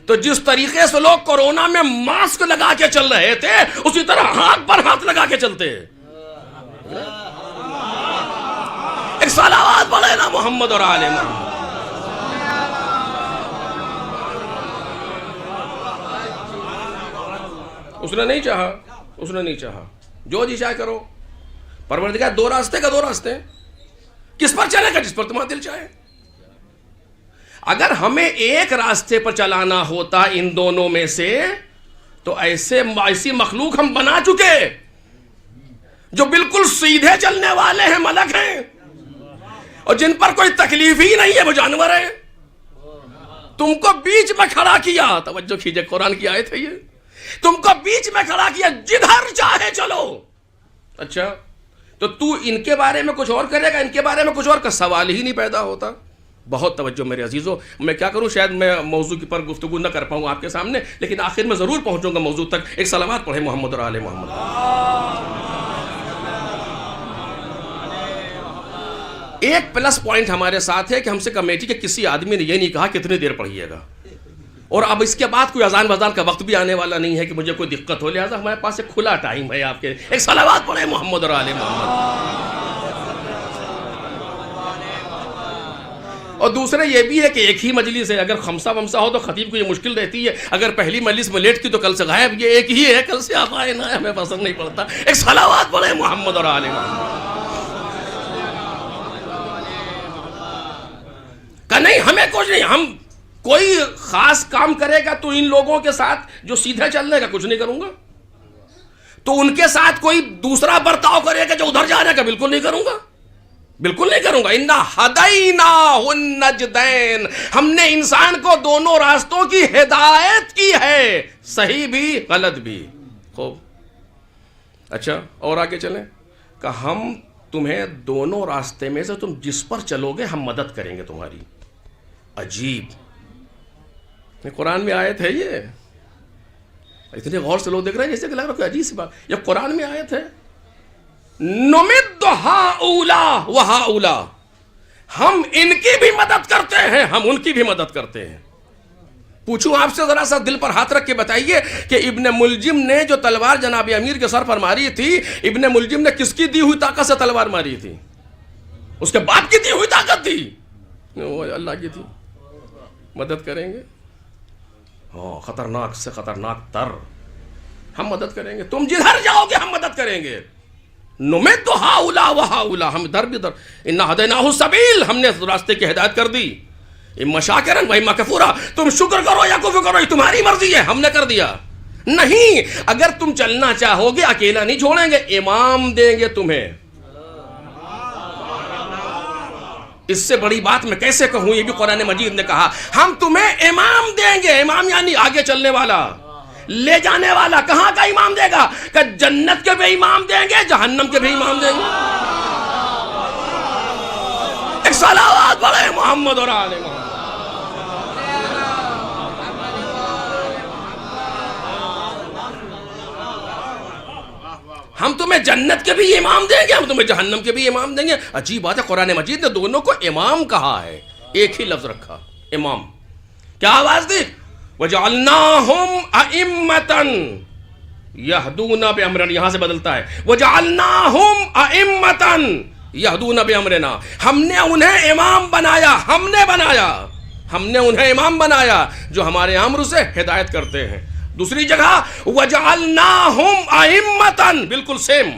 تو جس طریقے سے لوگ کورونا میں ماسک لگا کے چل رہے تھے، اسی طرح ہاتھ پر ہاتھ لگا کے چلتے. ایک صلوات پڑھے نا محمد اور آل محمد. اس نے نہیں چاہا، اس نے نہیں چاہا. جو جی چاہے کرو. پروردگار دو راستے کا دو راستے. کس پر چلے گا؟ جس پر تمہارا دل چاہے. اگر ہمیں ایک راستے پر چلانا ہوتا ان دونوں میں سے، تو ایسی مخلوق ہم بنا چکے جو بالکل سیدھے چلنے والے ہیں، ملک ہیں، اور جن پر کوئی تکلیف ہی نہیں ہے، وہ جانور ہیں. تم کو بیچ میں کھڑا کیا. توجہ کیجئے، قرآن کی آیت ہے یہ. تم کو بیچ میں کھڑا کیا، جدھر چاہے چلو. اچھا، تو ان کے بارے میں کچھ اور کرے گا، ان کے بارے میں کچھ اور کا سوال ہی نہیں پیدا ہوتا. بہت توجہ میرے عزیزو. میں کیا کروں، شاید میں موضوع پر گفتگو نہ کر پاؤں آپ کے سامنے، لیکن آخر میں ضرور پہنچوں گا موضوع تک. ایک صلوات پڑھے محمد اور آل محمد. ایک پلس پوائنٹ ہمارے ساتھ ہے کہ ہم سے کمیٹی کے کسی آدمی نے یہ نہیں کہا کتنی دیر پڑھیے گا. اور اب اس کے بعد کوئی اذان وزان کا وقت بھی آنے والا نہیں ہے کہ مجھے کوئی دقت ہو، لہٰذا ہمارے پاس ایک کھلا ٹائم ہے آپ کے. ایک صلوات پڑھے محمد اور آل محمد. اور دوسرے یہ بھی ہے کہ ایک ہی مجلس ہے، اگر خمسہ ومسہ ہو تو خطیب کو یہ مشکل رہتی ہے. اگر پہلی مجلس میں لیٹ کی تو کل سے غائب. یہ ایک ہی ہے، کل سے آپ آئے نہ ہمیں پسند نہیں پڑتا. ایک صلوات پڑھے محمد اور آل محمد. کہ نہیں ہمیں کچھ نہیں، ہم کوئی خاص کام کرے گا تو ان لوگوں کے ساتھ جو سیدھے چلنے کا کچھ نہیں کروں گا. تو ان کے ساتھ کوئی دوسرا برتاؤ کرے گا جو ادھر جانے کا، بالکل نہیں کروں گا، بالکل نہیں کروں گا. انا ہدیناہ النجدین، ہم نے انسان کو دونوں راستوں کی ہدایت کی ہے، صحیح بھی غلط بھی. خوب. اچھا، اور آگے چلیں کہ ہم تمہیں دونوں راستے میں سے تم جس پر چلو گے ہم مدد کریں گے تمہاری. عجیب، قرآن میں آیت ہے یہ. اتنے غور سے لوگ دیکھ رہے ہیں جیسے کہ لگ رہا ہے عجیب سی بات. یہ قرآن میں آیت ہے، نمد ہؤلاء وہؤلاء، ہم ان کی بھی مدد کرتے ہیں، ہم ان کی بھی مدد کرتے ہیں. پوچھوں آپ سے ذرا سا دل پر ہاتھ رکھ کے بتائیے کہ ابن ملجم نے جو تلوار جناب امیر کے سر پر ماری تھی، ابن ملجم نے کس کی دی ہوئی طاقت سے تلوار ماری تھی؟ اس کے باپ کی دی ہوئی طاقت تھی. وہ اللہ کی تھی. مدد کریں گے. خطرناک سے خطرناک تر ہم مدد کریں گے، تم جدھر جاؤ گے ہم مدد کریں گے. نمد ہاؤلا و ہاؤلا، ہم ادھر بھی ادھر. انا ہدیناہ السبیل، ہم نے راستے کی ہدایت کر دی. اما شاکرا و اما کفورا، تم شکر کرو یا کفر کرو، یہ تمہاری مرضی ہے، ہم نے کر دیا. نہیں، اگر تم چلنا چاہو گے اکیلا نہیں چھوڑیں گے، امام دیں گے تمہیں. اس سے بڑی بات میں کیسے کہوں، یہ بھی قرآن مجید نے کہا ہم تمہیں امام دیں گے. امام یعنی آگے چلنے والا، لے جانے والا. کہاں کا امام دے گا؟ کہ جنت کے بھی امام دیں گے، جہنم کے بھی امام دیں گے. ایک صلوات پڑھے محمد اور آل محمد. ہم تمہیں جنت کے بھی امام دیں گے، ہم تمہیں جہنم کے بھی امام دیں گے. عجیب بات ہے، قرآن مجید نے دونوں کو امام کہا ہے، ایک ہی لفظ رکھا، امام. کیا آواز دی؟ وَجَعَلْنَاهُمْ أَئِمَّةً يَهْدُونَ بِأَمْرِنَا، یہاں سے بدلتا ہے وَجَعَلْنَاهُمْ أَئِمَّةً يَهْدُونَ بِأَمْرِنَا، ہم نے انہیں امام بنایا، ہم نے انہیں امام بنایا جو ہمارے امر سے ہدایت کرتے ہیں. دوسری جگہ وَجَعَلْنَاهُمْ أَئِمَّةً، بالکل سیم.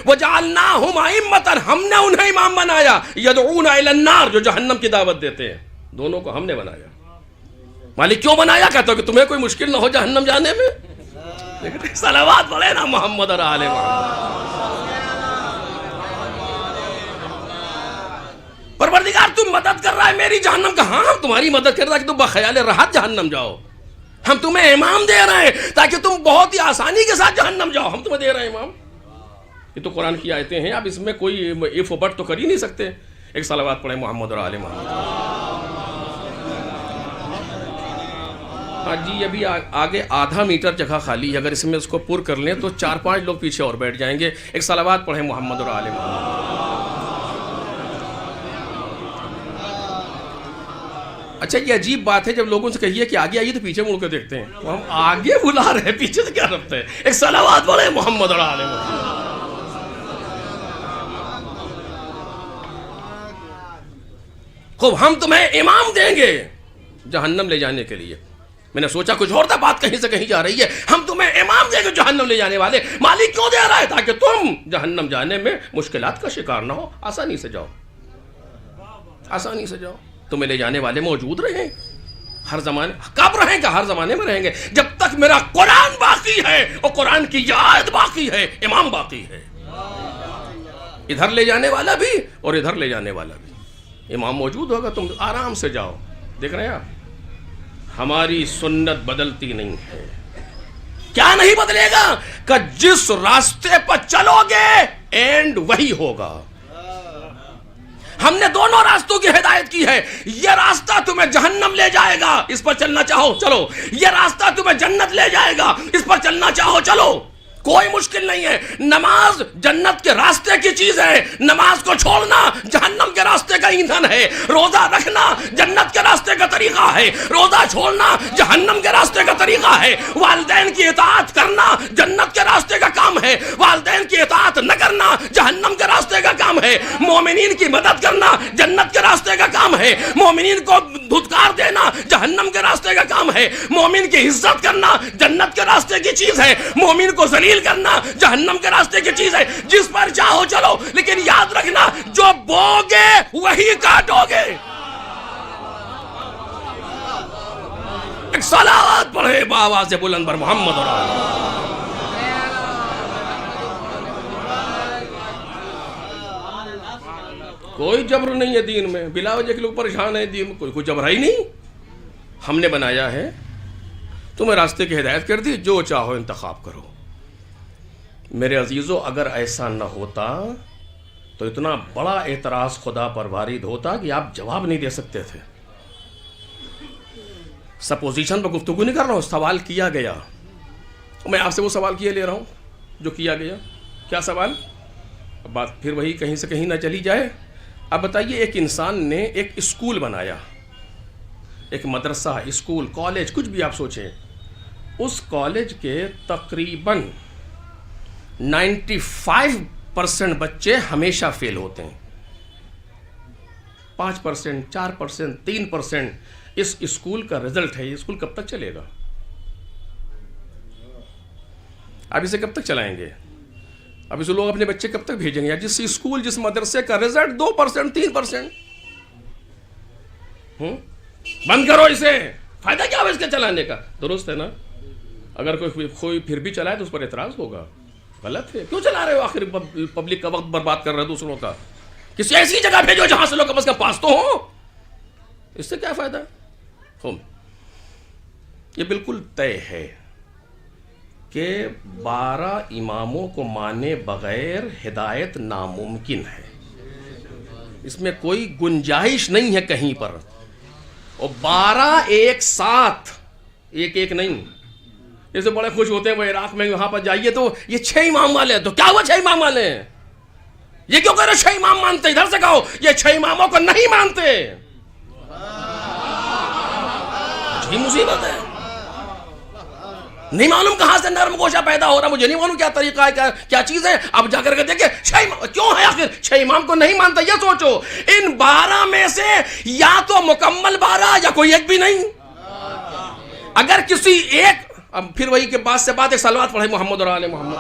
وَجَعَلْنَاهُمْ أَئِمَّةً، ہم نے انہیں امام بنایا. يَدْعُونَ إِلَى النَّارِ، جو جہنم کی دعوت دیتے ہیں. دونوں کو ہم نے بنایا. مالک کیوں بنایا؟ کہتا کہ تمہیں کوئی مشکل نہ ہو جہنم جانے میں. لیکن صلوات پڑھے نا محمد اور آل محمد. پروردگار تم مدد کر رہا ہے میری جہنم کا. ہاں ہم تمہاری مدد کر رہا ہے کہ تم بخیال راحت جہنم جاؤ. ہم تمہیں امام دے رہے ہیں تاکہ تم بہت ہی آسانی کے ساتھ جہنم جاؤ. ہم تمہیں دے رہے ہیں امام. یہ تو قرآن کی آیتیں ہیں، اب اس میں کوئی اف و بٹ تو کر ہی نہیں سکتے. ایک صلوات پڑھیں محمد اور آل محمد. ہاں جی، ابھی آگے آدھا میٹر جگہ خالی ہے، اگر اس میں اس کو پر کر لیں تو 4-5 لوگ پیچھے اور بیٹھ جائیں گے. ایک صلوات پڑھیں محمد اور آل محمد. اچھا یہ عجیب بات ہے، جب لوگوں سے کہیے کہ آگے آئیے تو پیچھے مڑ کے دیکھتے ہیں. تو ہم آگے بلا رہے ہیں، پیچھے سے کیا ربط ہے؟ ایک صلوات پڑھیں محمد اور آل محمد. خوب، ہم تمہیں امام دیں گے جہنم لے جانے کے لیے. میں نے سوچا کچھ اور تھا، بات کہیں سے کہیں جا رہی ہے. ہم تمہیں امام دیں گے جہنم لے جانے والے. مالک کیوں دے رہا ہے؟ تاکہ تم جہنم جانے میں مشکلات کا شکار نہ ہو، آسانی سے جاؤ، آسانی سے جاؤ. تمہیں لے جانے والے موجود رہیں ہر زمانے. کب رہیں گا؟ ہر زمانے میں رہیں گے جب تک میرا قرآن باقی ہے اور قرآن کی آیت باقی ہے، امام باقی ہے. ادھر لے جانے والا بھی اور ادھر لے جانے والا بھی امام موجود ہوگا. تم آرام سے جاؤ. دیکھ رہے ہیں آپ، ہماری سنت بدلتی نہیں ہے. کیا نہیں بدلے گا؟ کہ جس راستے پر چلو گے اینڈ وہی ہوگا. ہم نے دونوں راستوں کی ہدایت کی ہے. یہ راستہ تمہیں جہنم لے جائے گا، اس پر چلنا چاہو چلو. یہ راستہ تمہیں جنت لے جائے گا، اس پر چلنا چاہو چلو. کوئی مشکل نہیں ہے. نماز جنت کے راستے کی چیز ہے، نماز کو چھوڑنا جہنم کے راستے کا ایندھن ہے. روزہ رکھنا جنت کے راستے کا طریقہ ہے، روزہ چھوڑنا جہنم کے راستے کا طریقہ ہے. والدین کی اطاعت کرنا جنت کے راستے کا کام ہے، والدین کی اطاعت نہ کرنا جہنم کے راستے کا کام ہے. مومنین کی مدد کرنا جنت کے راستے کا کام ہے، مومنین کو دھتکار دینا جہنم کے راستے کا کام ہے. مومن کی عزت کرنا جنت کے راستے کی چیز ہے، مومن کو ذلیل کرنا جہنم کے راستے کی چیز ہے. جس پر چاہو چلو، لیکن یاد رکھنا جو بوگے وہی کاٹو گے. ایک صلوات پڑھے بآواز بلند پر محمد اور آل. کوئی جبر نہیں ہے دین میں، بلا وجہ کے لوگ پریشان ہیں دین میں. کوئی جبر ہی نہیں. ہم نے بنایا ہے، تمہیں راستے کی ہدایت کر دی، جو چاہو انتخاب کرو. میرے عزیزو، اگر ایسا نہ ہوتا تو اتنا بڑا اعتراض خدا پر وارد ہوتا کہ آپ جواب نہیں دے سکتے تھے. سپوزیشن پر گفتگو نہیں کر رہا ہوں، سوال کیا گیا. میں آپ سے وہ سوال کیے لے رہا ہوں جو کیا گیا. کیا سوال؟ اب بات پھر وہی کہیں سے کہیں نہ چلی جائے. اب بتائیے، ایک انسان نے ایک اسکول بنایا، ایک مدرسہ، اسکول، کالج، کچھ بھی آپ سوچیں. اس کالج کے تقریباً 95% بچے ہمیشہ فیل ہوتے ہیں. 5%، 4%، 3% اس اسکول کا رزلٹ ہے. یہ اسکول کب تک چلے گا؟ اب اسے کب تک چلائیں گے؟ اب اسے لوگ اپنے بچے کب تک بھیجیں گے؟ جس اسکول جس مدرسے کا رزلٹ 2% 3%، بند کرو اسے، فائدہ کیا ہو اس کے چلانے کا؟ درست ہے نا؟ اگر کوئی پھر بھی چلائے تو اس پر اعتراض ہوگا، غلط ہے، کیوں چلا رہے ہو؟ آخر پبلک کا وقت برباد کر رہے ہو دوسروں کا، کسی ایسی جگہ بھیجو جہاں سے لوگ کم از کم پاس تو ہوں، اس سے کیا فائدہ؟ یہ بالکل طے ہے کہ 12 اماموں کو مانے بغیر ہدایت ناممکن ہے، اس میں کوئی گنجائش نہیں ہے کہیں پر، اور 12 ایک ساتھ، ایک نہیں، جیسے بڑے خوش ہوتے ہیں وہ عراق میں وہاں پر جائیے تو یہ 6 امام والے ہیں، تو کیا ہوا 6 امام والے ہیں؟ یہ کیوں کہہ رہے 6 امام مانتے؟ ادھر سے کہو یہ 6 اماموں کو نہیں مانتے، یہ مصیبت ہے، نہیں معلوم کہاں سے نرم گوشہ پیدا ہو رہا، مجھے نہیں معلوم کیا طریقہ ہے، کیا چیز ہے، اب جا کر کے دیکھیں 6 امام کیوں ہے، آخر 6 امام کو نہیں مانتا؟ یہ سوچو ان 12 میں سے یا تو مکمل 12 یا کوئی ایک بھی نہیں، اگر کسی ایک، اب پھر وہی کے بعد سے بات ایک صلوات پڑھے محمد اور آل محمد۔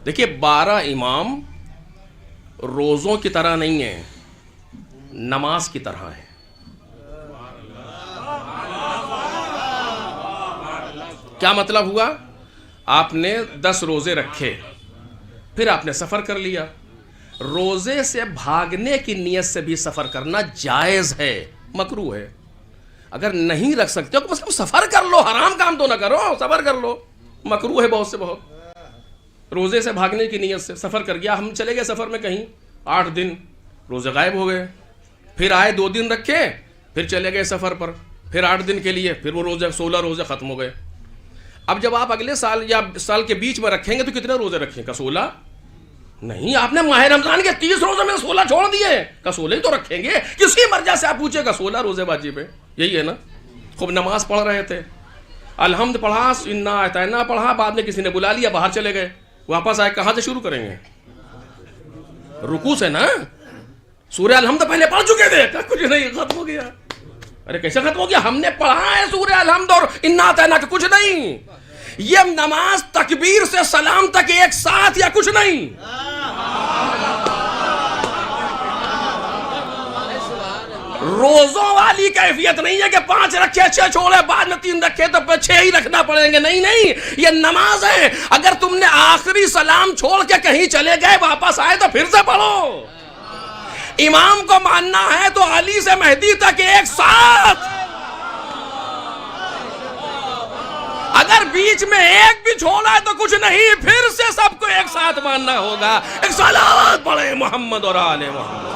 دیکھیے 12 امام روزوں کی طرح نہیں ہیں، نماز کی طرح ہے۔ کیا مطلب ہوا؟ آپ نے 10 روزے رکھے، پھر آپ نے سفر کر لیا، روزے سے بھاگنے کی نیت سے بھی سفر کرنا جائز ہے، مکروہ ہے۔ اگر نہیں رکھ سکتے ہو تو کم سفر کر لو، حرام کام تو نہ کرو، سفر کر لو، مکروہ ہے بہت سے بہت۔ روزے سے بھاگنے کی نیت سے سفر کر گیا، ہم چلے گئے سفر میں کہیں 8 دن، روزے غائب ہو گئے، پھر آئے 2 دن رکھے، پھر چلے گئے سفر پر، پھر 8 دن کے لیے، پھر وہ روزے 16 روزے ختم ہو گئے۔ اب جب آپ اگلے سال یا سال کے بیچ میں رکھیں گے تو کتنے روزے رکھیں گے؟ 16 نہیں، آپ نے ماہ رمضان کے 30 روزے میں 16 چھوڑ دیے، کا 16 ہی تو رکھیں گے، کسی مرجع سے آپ پوچھے گا 16 روزے واجب ہے، یہی ہے نا؟ خوب نماز پڑھ رہے تھے، الحمد پڑھا، انا اعطینا پڑھا، بعد میں کسی نے بلا لیا، باہر چلے گئے، واپس آئے، کہاں سے شروع کریں گے؟ رکوع سے نا؟ سورہ الحمد پہلے پڑھ چکے تھے، کچھ نہیں، ختم ہو گیا۔ ارے کیسے ختم ہو گیا؟ ہم نے پڑھا ہے سورہ الحمد اور انا اعطینا کا، کچھ نہیں۔ یہ نماز تکبیر سے سلام تک ایک ساتھ یا کچھ نہیں۔ روزوں والی کیفیت نہیں ہے کہ 5 رکھے 6 چھوڑے، بعد میں 3 رکھے تو 6 ہی رکھنا پڑیں گے، نہیں، یہ نماز ہے۔ اگر تم نے آخری سلام چھوڑ کے کہیں چلے گئے، واپس آئے تو پھر سے پڑھو۔ امام کو ماننا ہے تو علی سے مہدی تک ایک ساتھ، اگر بیچ میں ایک بھی چھوڑا ہے تو کچھ نہیں، پھر سے سب کو ایک ساتھ ماننا ہوگا۔ ایک صلوات پڑھیں محمد اور آل محمد۔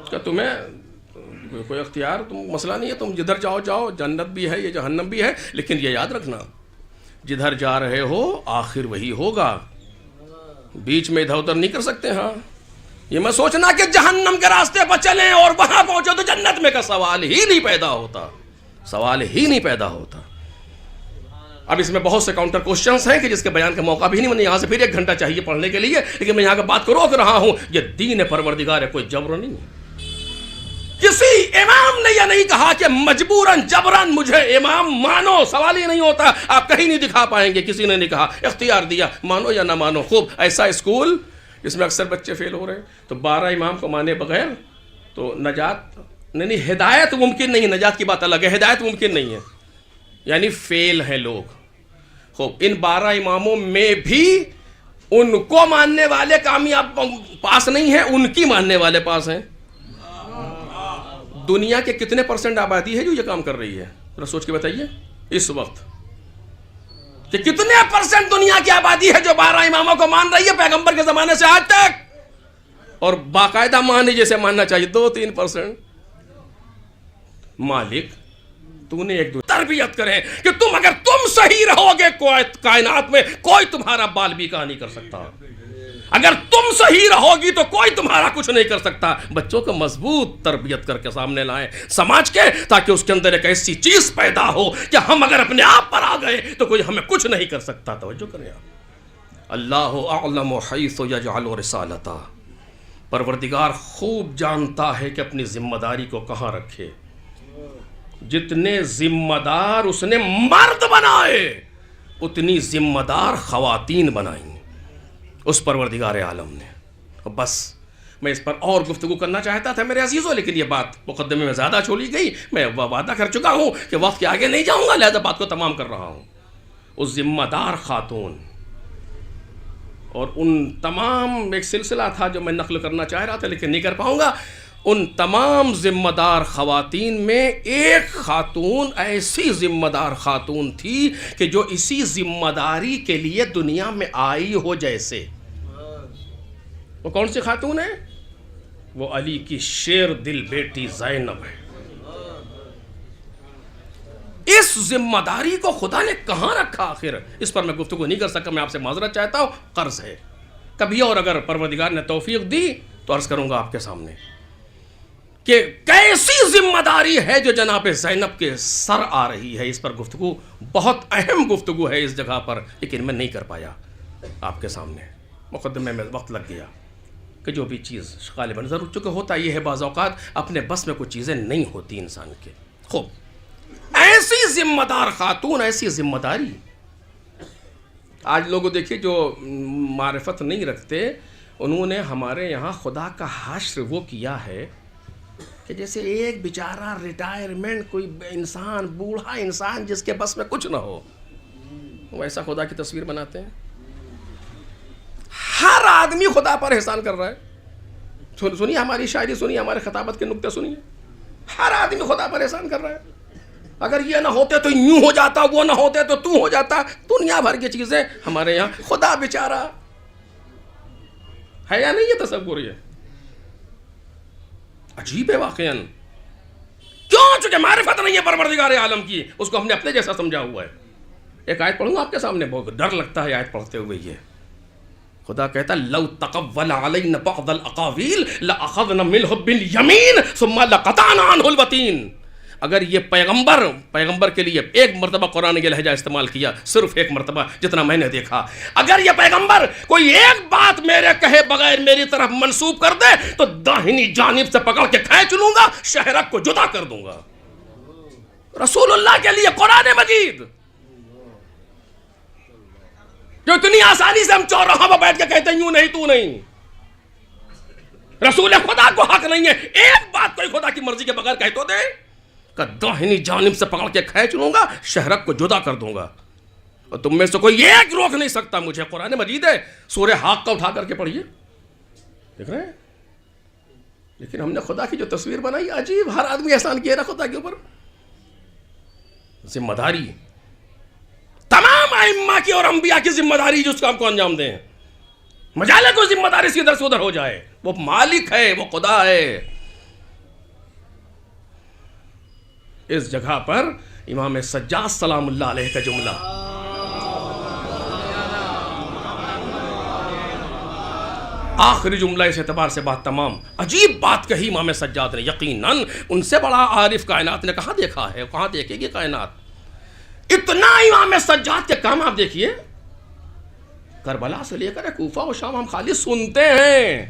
کیا تمہیں کوئی اختیار، تم مسئلہ نہیں ہے، تم جدھر جاؤ جاؤ، جنت بھی ہے، یہ جہنم بھی ہے، لیکن یہ یاد رکھنا جدھر جا رہے ہو آخر وہی ہوگا، بیچ میں ادھر ادھر نہیں کر سکتے۔ ہاں یہ میں سوچنا کہ جہنم کے راستے پر چلیں اور وہاں پہنچے تو جنت میں کا سوال ہی نہیں پیدا ہوتا، سوال ہی نہیں پیدا ہوتا۔ اب اس میں بہت سے کاؤنٹر کوشچنز ہیں کہ جس کے بیان کا موقع بھی نہیں، میں یہاں سے پھر 1 گھنٹہ چاہیے پڑھنے کے لیے، لیکن میں یہاں کا بات کرو کہ رہا ہوں، یہ دین پروردگار ہے، کوئی جبر نہیں ہے۔ کسی امام نے یہ نہیں کہا کہ مجبوراً جبراً مجھے امام مانو، سوال ہی نہیں ہوتا، آپ کہیں نہیں دکھا پائیں گے، کسی نے نہیں کہا، اختیار دیا، مانو یا نہ مانو۔ خوب ایسا اسکول جس میں اکثر بچے فیل ہو رہے ہیں، تو 12 امام کو مانے بغیر تو نجات نہیں، ہدایت ممکن نہیں ہے، نجات کی بات الگ ہے، ہدایت ممکن نہیں ہے، یعنی فیل ہیں لوگ۔ خوب ان 12 اماموں میں بھی ان کو ماننے والے کامیاب پاس نہیں ہیں، ان کی ماننے والے پاس ہیں۔ دنیا کے کتنے % آبادی ہے جو یہ کام کر رہی ہے؟ ذرا سوچ کے بتائیے اس وقت کہ کتنے % دنیا کی آبادی ہے جو 12 اماموں کو مان رہی ہے پیغمبر کے زمانے سے آج تک، اور باقاعدہ مانے جیسے ماننا چاہیے 2-3%۔ مالک تو نے ایک دو تربیت کرے کہ تم اگر تم صحیح رہو گے، کوئی کائنات میں کوئی تمہارا بال بیکا نہیں کر سکتا، اگر تم صحیح رہو گی تو کوئی تمہارا کچھ نہیں کر سکتا۔ بچوں کو مضبوط تربیت کر کے سامنے لائیں سماج کے، تاکہ اس کے اندر ایک ایسی چیز پیدا ہو کہ ہم اگر اپنے آپ پر آ گئے تو کوئی ہمیں کچھ نہیں کر سکتا۔ توجہ کریں آپ، اللہ اعلم حیث یجعل رسالتہ، پروردگار خوب جانتا ہے کہ اپنی ذمہ داری کو کہاں رکھے. جتنے ذمہ دار اس نے مرد بنائے اتنی ذمہ دار خواتین بنائیں اس پروردگار عالم نے. بس میں اس پر اور گفتگو کرنا چاہتا تھا میرے عزیزوں، لیکن یہ بات مقدمے میں زیادہ چولی گئی. میں وعدہ کر چکا ہوں کہ وقت کے آگے نہیں جاؤں گا، لہذا بات کو تمام کر رہا ہوں. اس ذمہ دار خاتون اور ان تمام، ایک سلسلہ تھا جو میں نقل کرنا چاہ رہا تھا لیکن نہیں کر پاؤں گا. ان تمام ذمہ دار خواتین میں ایک خاتون ایسی ذمہ دار خاتون تھی کہ جو اسی ذمہ داری کے لیے دنیا میں آئی ہو. جیسے وہ کون سی خاتون ہے؟ وہ علی کی شیر دل بیٹی زینب ہے. اس ذمہ داری کو خدا نے کہاں رکھا آخر؟ اس پر میں گفتگو نہیں کر سکا، میں آپ سے معذرت چاہتا ہوں، قرض ہے. کبھی اور اگر پروردگار نے توفیق دی تو عرض کروں گا آپ کے سامنے کہ کیسی ذمہ داری ہے جو جناب زینب کے سر آ رہی ہے. اس پر گفتگو بہت اہم گفتگو ہے اس جگہ پر، لیکن میں نہیں کر پایا آپ کے سامنے، مقدمے میں وقت لگ گیا. کہ جو بھی چیز غالباً ضرور، چونکہ ہوتا یہ ہے بعض اوقات اپنے بس میں کچھ چیزیں نہیں ہوتی انسان کے. خوب ایسی ذمہ دار خاتون، ایسی ذمہ داری. آج لوگوں دیکھیے جو معرفت نہیں رکھتے، انہوں نے ہمارے یہاں خدا کا حشر وہ کیا ہے کہ جیسے ایک بیچارہ ریٹائرمنٹ کوئی انسان، بوڑھا انسان جس کے بس میں کچھ نہ ہو، ویسا خدا کی تصویر بناتے ہیں. ہر آدمی خدا پر احسان کر رہا ہے. سنیے ہماری شاعری، سنیے ہمارے خطابت کے نکتے سنیے. ہر آدمی خدا پر احسان کر رہا ہے. اگر یہ نہ ہوتے تو یوں ہو جاتا، وہ نہ ہوتے تو ہو جاتا. دنیا بھر کی چیزیں ہمارے یہاں. خدا بیچارہ ہے یا نہیں؟ یہ تصور یہ عجیب ہے واقعاً. کیوں؟ چونکہ معرفت نہیں ہے پروردگار عالم کی، اس کو ہم نے اپنے جیسا سمجھا ہوا ہے. ایک آیت پڑھوں گا آپ کے سامنے، بہت ڈر لگتا ہے آیت پڑھتے ہوئے. یہ خدا کہتا ہے لو تقول علینا بعض الاقاویل لاخذنا منه بالیمین ثم لقطعنا عنه الوتین. اگر یہ پیغمبر کے لیے ایک مرتبہ قرآن یہ لہجہ استعمال کیا، صرف ایک مرتبہ جتنا میں نے دیکھا، اگر یہ پیغمبر کوئی ایک بات میرے کہے بغیر میری طرف منسوب کر دے تو داہنی جانب سے پکڑ کے کھینچ لوں گا، شہرک کو جدا کر دوں گا. رسول اللہ کے لیے قرآن مجید جو اتنی آسانی سے ہم چوراہوں پر بیٹھ کے کہتے ہیں یوں نہیں تو نہیں. رسول خدا کو حق نہیں ہے ایک بات کوئی خدا کی مرضی کے بغیر کہہ تو دے کہ داہنی جانب سے پکڑ کے کھینچ لوں گا، شہرک کو جدا کر دوں گا، اور تم میں سے کوئی ایک روک نہیں سکتا مجھے. قرآن مجید ہے، سورہ حاق کا اٹھا کر کے پڑھیے، دیکھ رہے ہیں. لیکن ہم نے خدا کی جو تصویر بنائی عجیب. ہر آدمی احسان کیا نا خدا کے اوپر. ذمہ داری تمام ائمہ کی اور انبیاء کی ذمہ داری جو اس کام کو انجام دیں. مجالے کو ذمہ داری سے ادھر سے ادھر ہو جائے. وہ مالک ہے، وہ خدا ہے. اس جگہ پر امام سجاد سلام اللہ علیہ کا جملہ، آخری جملہ اس اعتبار سے بات تمام. عجیب بات کہی امام سجاد نے. یقیناً ان سے بڑا عارف کائنات نے کہاں دیکھا ہے، کہاں دیکھے گی کائنات. اتنا امام سجاد کے کام آپ دیکھیے، کربلا سے لے کر کوفہ و شام ہم خالی سنتے ہیں.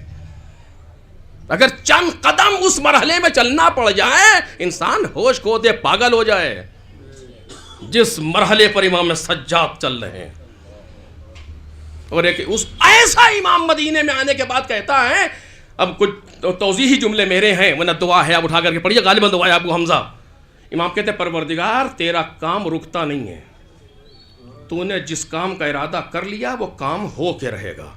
اگر چند قدم اس مرحلے میں چلنا پڑ جائے انسان ہوش کھو دے، پاگل ہو جائے. جس مرحلے پر امام سجاد چل رہے ہیں، اور ایک اس ایسا امام مدینے میں آنے کے بعد کہتا ہے، اب کچھ توضیحی جملے میرے ہیں ورنہ دعا ہے، اب اٹھا کر کے پڑھیے، غالباً دعا ہے ابو حمزہ. امام کہتے ہیں پروردگار تیرا کام رکتا نہیں ہے، تو نے جس کام کا ارادہ کر لیا وہ کام ہو کے رہے گا.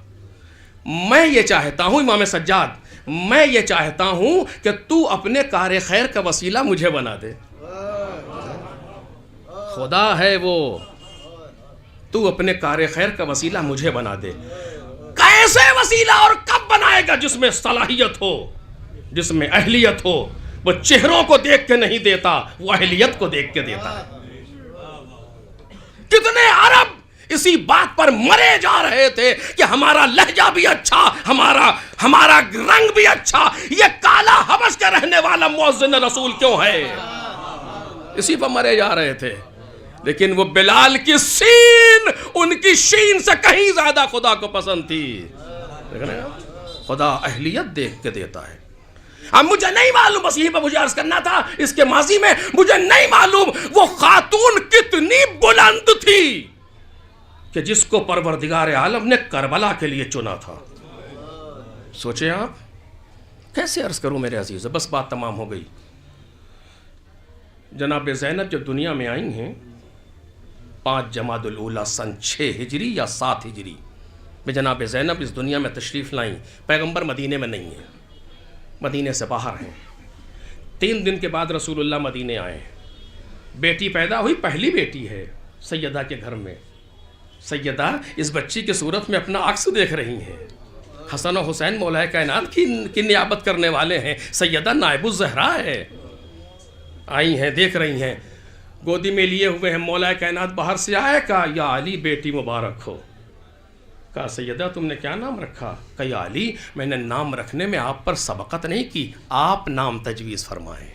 میں یہ چاہتا ہوں امام سجاد، میں یہ چاہتا ہوں کہ تو اپنے کار خیر کا وسیلہ مجھے بنا دے. خدا ہے وہ، تو اپنے کار خیر کا وسیلہ مجھے بنا دے. کیسے وسیلہ اور کب بنائے گا؟ جس میں صلاحیت ہو، جس میں اہلیت ہو. وہ چہروں کو دیکھ کے نہیں دیتا، وہ اہلیت کو دیکھ کے دیتا ہے. کتنے عرب اسی بات پر مرے جا رہے تھے کہ ہمارا لہجہ بھی اچھا، ہمارا رنگ بھی اچھا، یہ کالا حبش کے رہنے والا مؤذن رسول کیوں ہے؟ اسی پر مرے جا رہے تھے. لیکن وہ بلال کی سین ان کی شین سے کہیں زیادہ خدا کو پسند تھی. دیکھ رہے ہیں خدا اہلیت دیکھ کے دیتا ہے. اب مجھے نہیں معلوم، بس یہیں پہ مجھے عرض کرنا تھا، اس کے ماضی میں مجھے نہیں معلوم وہ خاتون کتنی بلند تھی کہ جس کو پروردگار عالم نے کربلا کے لیے چنا تھا. سوچیں آپ. کیسے عرض کروں میرے عزیز، بس بات تمام ہو گئی. جناب زینب جب دنیا میں آئی ہیں 5 جمادی الاولیٰ سن 6 ہجری یا 7 ہجری میں جناب زینب اس دنیا میں تشریف لائیں. پیغمبر مدینے میں نہیں ہیں، مدینے سے باہر ہیں. 3 دن کے بعد رسول اللہ مدینے آئے. بیٹی پیدا ہوئی، پہلی بیٹی ہے سیدہ کے گھر میں. سیدہ اس بچی کی صورت میں اپنا عکس دیکھ رہی ہیں. حسن و حسین مولا کائنات کی نیابت کرنے والے ہیں. سیدہ نائب الزہرا ہے. آئی ہیں، دیکھ رہی ہیں، گودی میں لیے ہوئے ہیں. مولا کائنات باہر سے آئے، کہا یا علی بیٹی مبارک ہو. کہا سیدہ تم نے کیا نام رکھا؟ کہا یا علی میں نے نام رکھنے میں آپ پر سبقت نہیں کی، آپ نام تجویز فرمائیں.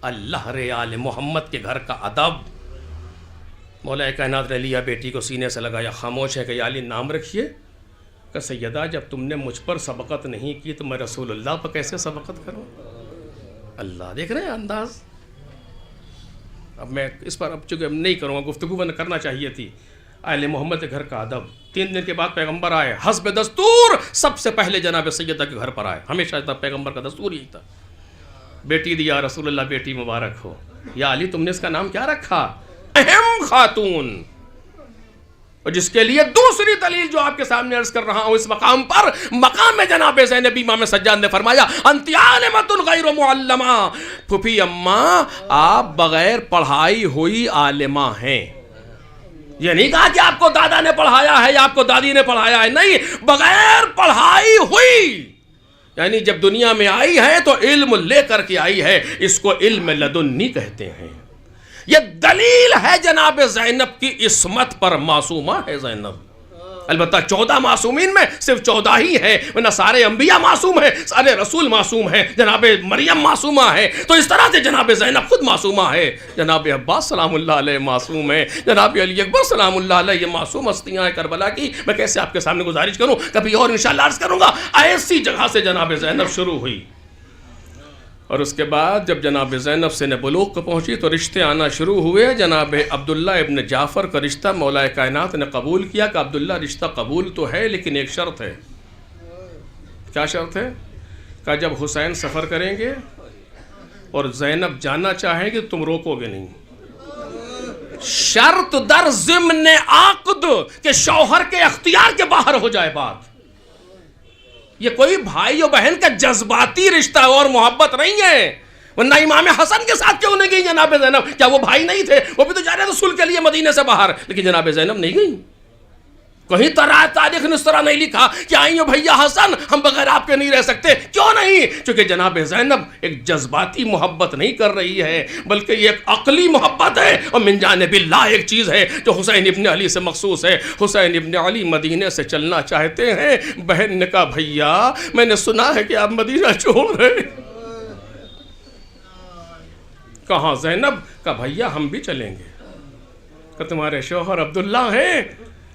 اللہ رے آل محمد کے گھر کا ادب. مولا کائنات نے لیا، بیٹی کو سینے سے لگایا، خاموش ہے کہ یا علی نام رکھیے. کہ سیدہ جب تم نے مجھ پر سبقت نہیں کی تو میں رسول اللہ پر کیسے سبقت کروں؟ اللہ دیکھ رہے ہیں انداز. اب میں اس پر اب چونکہ نہیں کروں گا، گفتگو میں کرنا چاہیے تھی. آل محمد کے گھر کا ادب. 3 دن کے بعد پیغمبر آئے، حسب دستور سب سے پہلے جناب سیدہ کے گھر پر آئے. ہمیشہ تک پیغمبر کا دستور یہی تھا. بیٹی دیا، رسول اللہ بیٹی مبارک ہو. یا علی تم نے اس کا نام کیا رکھا؟ اہم خاتون. اور جس کے لیے دوسری دلیل جو آپ کے سامنے عرض کر رہا ہوں اس مقام پر، مقام جناب زینب امام سجاد نے فرمایا انت عالمۃ غیر معلمہ. پھوپھی اماں آپ بغیر پڑھائی ہوئی عالمہ ہیں. یہ نہیں کہا کہ آپ کو دادا نے پڑھایا ہے یا آپ کو دادی نے پڑھایا ہے، نہیں، بغیر پڑھائی ہوئی. یعنی جب دنیا میں آئی ہے تو علم لے کر کے آئی ہے. اس کو علم لدنی کہتے ہیں. یہ دلیل ہے جناب زینب کی عصمت پر. معصومہ ہے زینب. البتہ 14 معصومین میں صرف 14 ہی ہے، ورنہ سارے انبیاء معصوم ہیں، سارے رسول معصوم ہیں. جناب مریم معصومہ ہے، تو اس طرح سے جناب زینب خود معصومہ ہے. جناب عباس سلام اللہ علیہ معصوم ہے. جناب علی اکبر سلام اللہ علیہ یہ معصوم ہستیاں ہیں کربلا کی. میں کیسے آپ کے سامنے گزارش کروں، کبھی اور انشاءاللہ عرض کروں گا. ایسی جگہ سے جناب زینب شروع ہوئی. اور اس کے بعد جب جناب زینب سن بلوغ کو پہنچی تو رشتے آنا شروع ہوئے. جناب عبداللہ ابن جعفر کا رشتہ مولا کائنات نے قبول کیا. کہ عبداللہ رشتہ قبول تو ہے لیکن ایک شرط ہے. کیا شرط ہے؟ کہ جب حسین سفر کریں گے اور زینب جانا چاہیں گے تم روکو گے نہیں. شرط در ضمن عقد کہ شوہر کے اختیار کے باہر ہو جائے بات. یہ کوئی بھائی و بہن کا جذباتی رشتہ اور محبت نہیں ہے. ورنہ امام حسن کے ساتھ کیوں نہیں گئی جناب زینب؟ کیا وہ بھائی نہیں تھے؟ وہ بھی تو جا رہے تھے صلح کے لیے مدینے سے باہر، لیکن جناب زینب نہیں گئی. کہیں تاریخ نے اس طرح نہیں لکھا کہ آئیے بھیا حسن ہم بغیر آپ کے نہیں رہ سکتے. کیوں نہیں؟ چونکہ جناب زینب ایک جذباتی محبت نہیں کر رہی ہے بلکہ یہ ایک عقلی محبت ہے. اور من جانب اللہ ایک چیز ہے جو حسین ابن علی سے مخصوص ہے. حسین ابن علی مدینے سے چلنا چاہتے ہیں. بہن نے کہا بھیا میں نے سنا ہے کہ آپ مدینہ چھوڑ رہے. کہاں زینب؟ کہا بھیا ہم بھی چلیں گے. کہ تمہارے شوہر عبداللہ ہیں.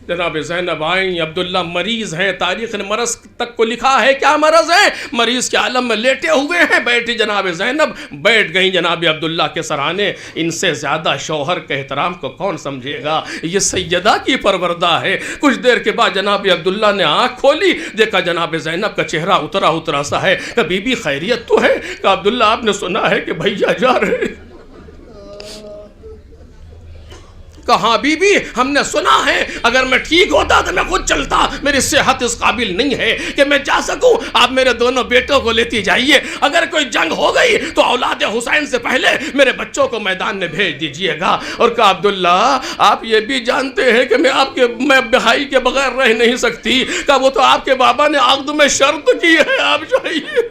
جناب زینب آئیں. عبداللہ مریض ہیں. تاریخ نے مرض تک کو لکھا ہے. کیا مرض ہے؟ مریض کے عالم میں لیٹے ہوئے ہیں. بیٹھی جناب زینب، بیٹھ گئیں جناب عبداللہ کے سرانے. ان سے زیادہ شوہر کے احترام کو کون سمجھے گا؟ یہ سیدہ کی پروردہ ہے. کچھ دیر کے بعد جناب عبداللہ نے آنکھ کھولی، دیکھا جناب زینب کا چہرہ اترا سا ہے. کہ بی بی خیریت تو ہے؟ کہ عبداللہ آپ نے سنا ہے کہ بھیا جا رہے. کہاں بی بی ہم نے سنا ہے، اگر میں ٹھیک ہوتا تو میں خود چلتا. میری صحت اس قابل نہیں ہے کہ میں جا سکوں. آپ میرے دونوں بیٹوں کو لیتی جائیے. اگر کوئی جنگ ہو گئی تو اولاد حسین سے پہلے میرے بچوں کو میدان میں بھیج دیجیے گا. اور کہا عبداللہ آپ یہ بھی جانتے ہیں کہ میں بھائی کے بغیر رہ نہیں سکتی. کہا وہ تو آپ کے بابا نے عقد میں شرط کی ہے، آپ جائیے.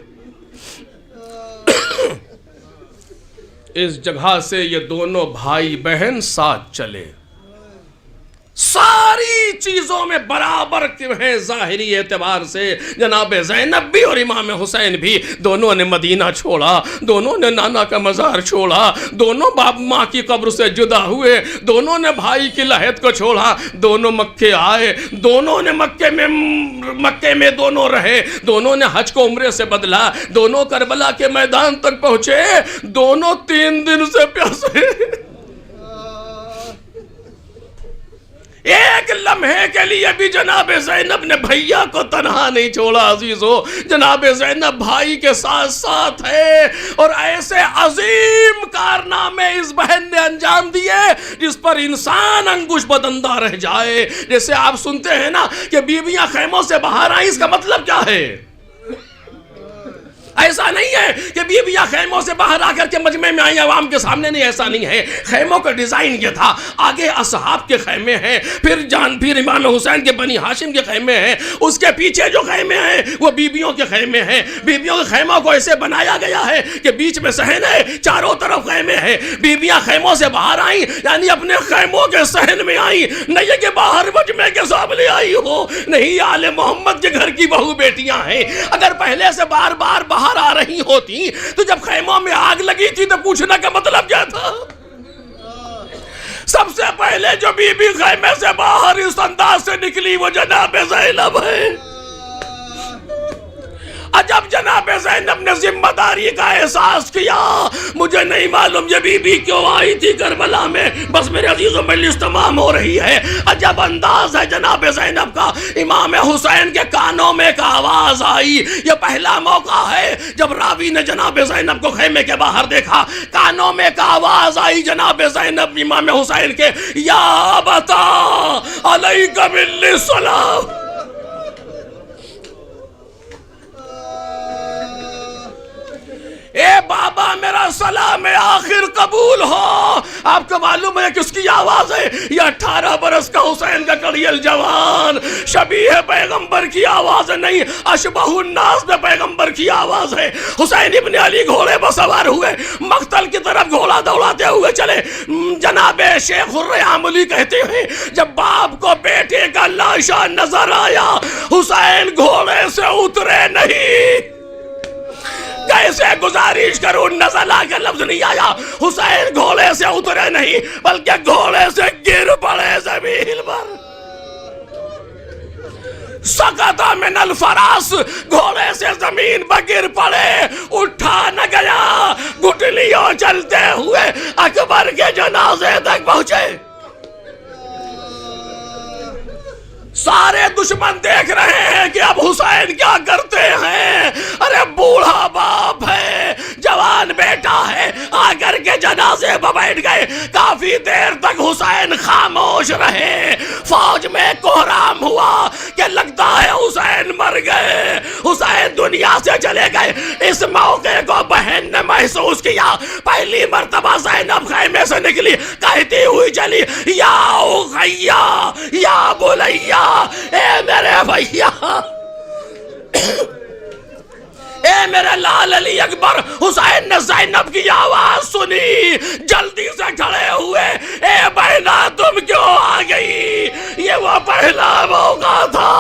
اس جگہ سے یہ دونوں بھائی بہن ساتھ چلے. ساری ساری چیزوں میں برابر ہیں ظاہری اعتبار سے. جناب زینب بھی اور امام حسین بھی, دونوں نے مدینہ چھوڑا, دونوں نے نانا کا مزار چھوڑا, دونوں باپ ماں کی قبر سے جدا ہوئے, دونوں نے بھائی کی لحد کو چھوڑا, دونوں مکے آئے, دونوں نے مکے میں دونوں رہے, دونوں نے حج کو عمرے سے بدلا, دونوں کربلا کے میدان تک پہنچے, دونوں 3 دن سے پیاسے. ایک لمحے کے لیے بھی جناب زینب نے بھیا کو تنہا نہیں چھوڑا. عزیزو, جناب زینب بھائی کے ساتھ ساتھ ہے, اور ایسے عظیم کارنامے اس بہن نے انجام دیے جس پر انسان انگوش بدندہ رہ جائے. جیسے آپ سنتے ہیں نا کہ بیویاں خیموں سے باہر آئیں, اس کا مطلب کیا ہے؟ ایسا نہیں ہے کہ بیویاں خیموں سے باہر آ کر کے مجمع میں آئیں عوام کے سامنے, نہیں, ایسا نہیں ہے. خیموں کا ڈیزائن یہ تھا, آگے اصحاب کے خیمے ہیں, پھر امام حسین کے بنی ہاشم کے خیمے ہیں, اس کے پیچھے جو خیمے ہیں وہ بیویوں کے خیمے ہیں. بیویوں کے خیموں کو ایسے بنایا گیا ہے کہ بیچ میں صحن ہے, چاروں طرف خیمے ہیں. بیویاں خیموں سے باہر آئیں یعنی اپنے خیموں کے صحن میں آئیں, نہیں کہ باہر مجمع کے سامنے آئی ہو. نہیں, آل محمد کے گھر کی بہو بیٹیاں ہیں. اگر پہلے سے بار بار باہر آ رہی ہوتی تو جب خیموں میں آگ لگی تھی تو پوچھنا کا مطلب کیا تھا؟ سب سے پہلے جو بی بی خیمے سے باہر اس انداز سے نکلی وہ جناب زینب ہے. جب جناب زینب نے ذمہ داری کا احساس کیا, مجھے نہیں معلوم یہ بی بی کیوں آئی تھی کربلا میں, بس میرے عزیزوں مجلس تمام ہو رہی ہے. عجب انداز ہے جناب زینب کا. امام حسین کے کانوں میں ایک آواز آئی. یہ پہلا موقع ہے جب راوی نے جناب زینب کو خیمے کے باہر دیکھا. کانوں میں ایک آواز آئی جناب زینب امام حسین کے, یا ابتا علیک بالسلام. اے بابا میرا سلام آخر قبول ہو. آپ کو معلوم ہے کس کی آواز ہے؟ یہ 18 برس کا حسین کا کڑیل جوان, شبیہ پیغمبر کی آواز نہیں, اشبہ الناس میں پیغمبر کی آواز ہے. حسین ابن علی گھوڑے پر سوار ہوئے, مقتل کی طرف گھوڑا دوڑاتے ہوئے چلے. جناب شیخ الرحملی کہتے ہیں جب باپ کو بیٹے کا لاشا نظر آیا, حسین گھوڑے سے اترے نہیں. کیسے گزارش کروں, نزل آ کے لفظ نہیں آیا. حسین گھوڑے سے اترے نہیں بلکہ گھوڑے سے گر پڑے زمین پر. سقط من الفراس, گھوڑے سے زمین پر گر پڑے, اٹھا نہ گیا. گھٹلیوں چلتے ہوئے اکبر کے جنازے تک پہنچے. سارے دشمن دیکھ رہے ہیں کہ اب حسین کیا کرتے ہیں. ارے بوڑھا باپ ہے, جوان بیٹا ہے, آ کر کے جنازے پر بیٹھ گئے. کافی دیر تک حسین خاموش رہے. فوج میں کوہرام ہوا کہ لگتا ہے حسین مر گئے, حسین دنیا سے چلے گئے. اس موقع کو بہن نے محسوس کیا. پہلی مرتبہ زینب خیمے سے نکلی, کہتی ہوئی چلی, یا اخیا یا بولیا, اے میرے بھیا, اے میرے لال علی اکبر. حسین نے زینب کی آواز سنی, جلدی سے کھڑے ہوئے. اے بہنا تم کیوں آ گئی؟ یہ وہ پہلا موقع تھا.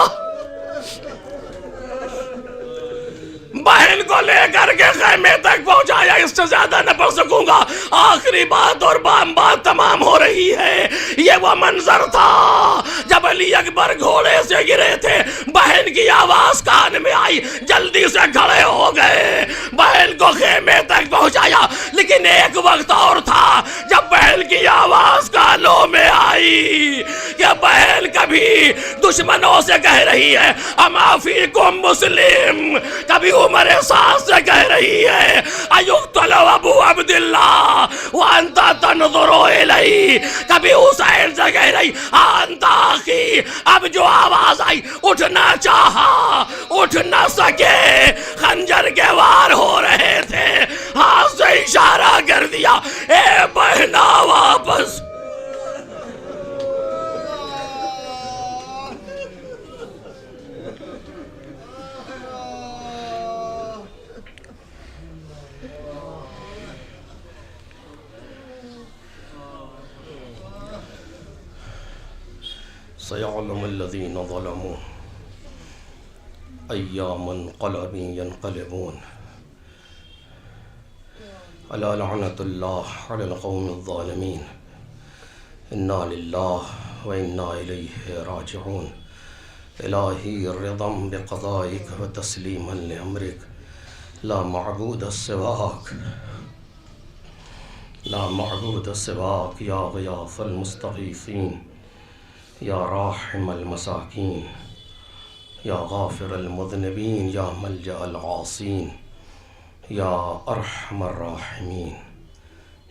بہن کو لے کر کے خیمے تک پہنچایا. اس سے زیادہ نہ پڑھ سکوں گا. آخری بات اور بام بات تمام ہو رہی ہے. یہ وہ منظر تھا جب علی اکبر گھوڑے سے گرے تھے. بہن کی آواز کان میں آئی, جلدی سے کھڑے ہو گئے, بہن کو خیمے تک پہنچایا. لیکن ایک وقت اور تھا جب بہن کی آواز کانوں میں آئی کہ بہن کبھی دشمنوں سے کہہ رہی ہے اما فیکم مسلم, کبھی عمر ساس سے کہہ رہی ہے ایقتل ابو عبداللہ وانت تنظر الیہ, کبھی حسین سے کہہ رہی انت اخی. اب جو آواز آئی, اٹھنا چاہا, اٹھ نہ سکے. خنجر کے وار ہو رہے تھے, ہاتھ سے اشارہ کر دیا, اے بہنا واپس. سيعلم الذين ظلموا أي منقلب ينقلبون ألا لعنة الله على القوم الظالمين إنا لله وإنا إليه راجعون إلهي رضا بقضائك وتسليما لأمرك لا معبود سواك لا معبود سواك يا غياث المستغيثين يا راحم المساكين يا غافر المذنبين يا ملجأ العاصين يا أرحم الراحمين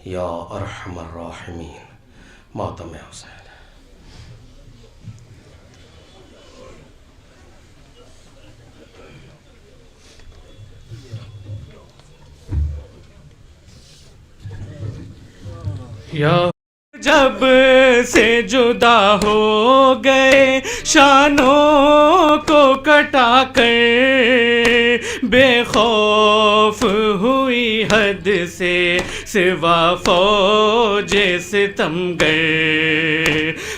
يا أرحم الراحمين ماتم حسین. یا جب سے جدا ہو گئے شانوں کو کٹا کر بے خوف ہوئی حد سے سوا فوج ستمگر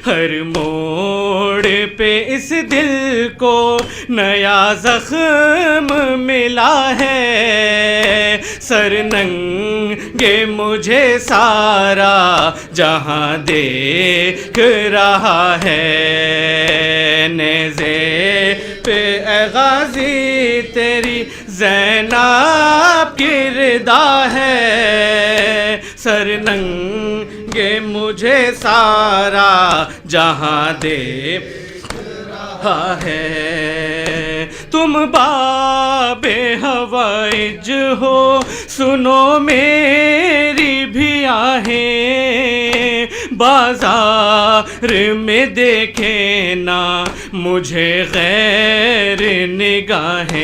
ہر موڑ پہ اس دل کو نیا زخم ملا ہے سر ننگے مجھے سارا جہاں دیکھ رہا ہے نیزے پہ اے غازی تیری زینب کی ردا ہے سر ننگے مجھے سارا جہاں دیکھ رہا ہے تم باب حوائج ہو سنو میری بھی آہیں بازار میں دیکھے نا مجھے غیر نگاہیں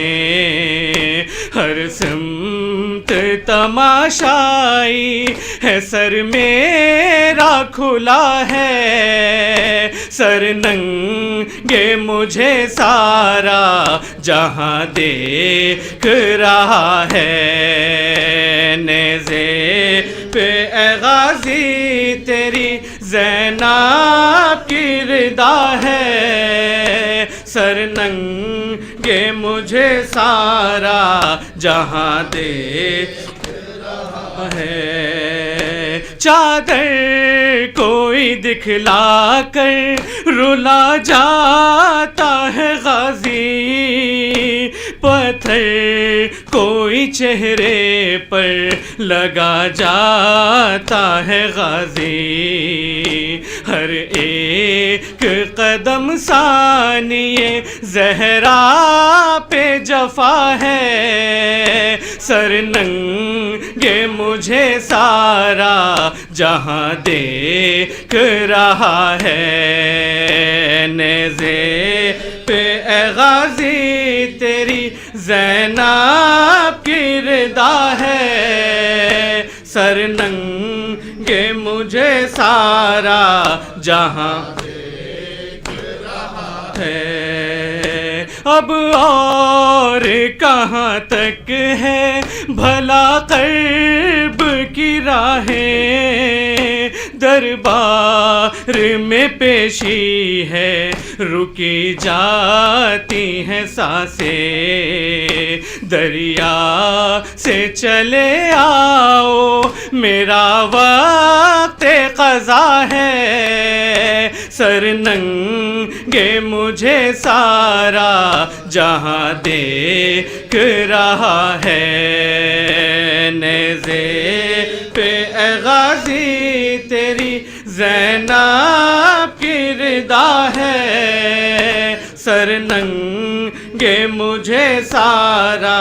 ہر سمت تماشائی ہے سر میرا کھلا ہے سر ننگے مجھے سارا جہاں دیکھ رہا ہے نیزے پہ اے غازی تیری زینب کی ردا ہے سر ننگے مجھے سارا جہاں دیکھ رہا ہے چادر کوئی دکھلا کر رلا جاتا ہے غازی پتھر کوئی چہرے پر لگا جاتا ہے غازی ہر ایک قدم ثانیے زہرا پہ جفا ہے سر ننگے مجھے سارا جہاں دیکھ رہا ہے نیزے پہ اے غازی تیری زینب کی ردا ہے سر ننگے مجھے سارا جہاں دیکھ رہا ہے اب اور کہاں تک ہے بھلا قرب کی راہیں دربار میں پیشی ہے رکی جاتی ہیں سانسیں دریا سے چلے آؤ میرا وقت قضا ہے سر ننگے مجھے سارا جہاں دیکھ رہا ہے نیزے پہ اے غازی تیری زینب کی ردا ہے سر ننگے مجھے سارا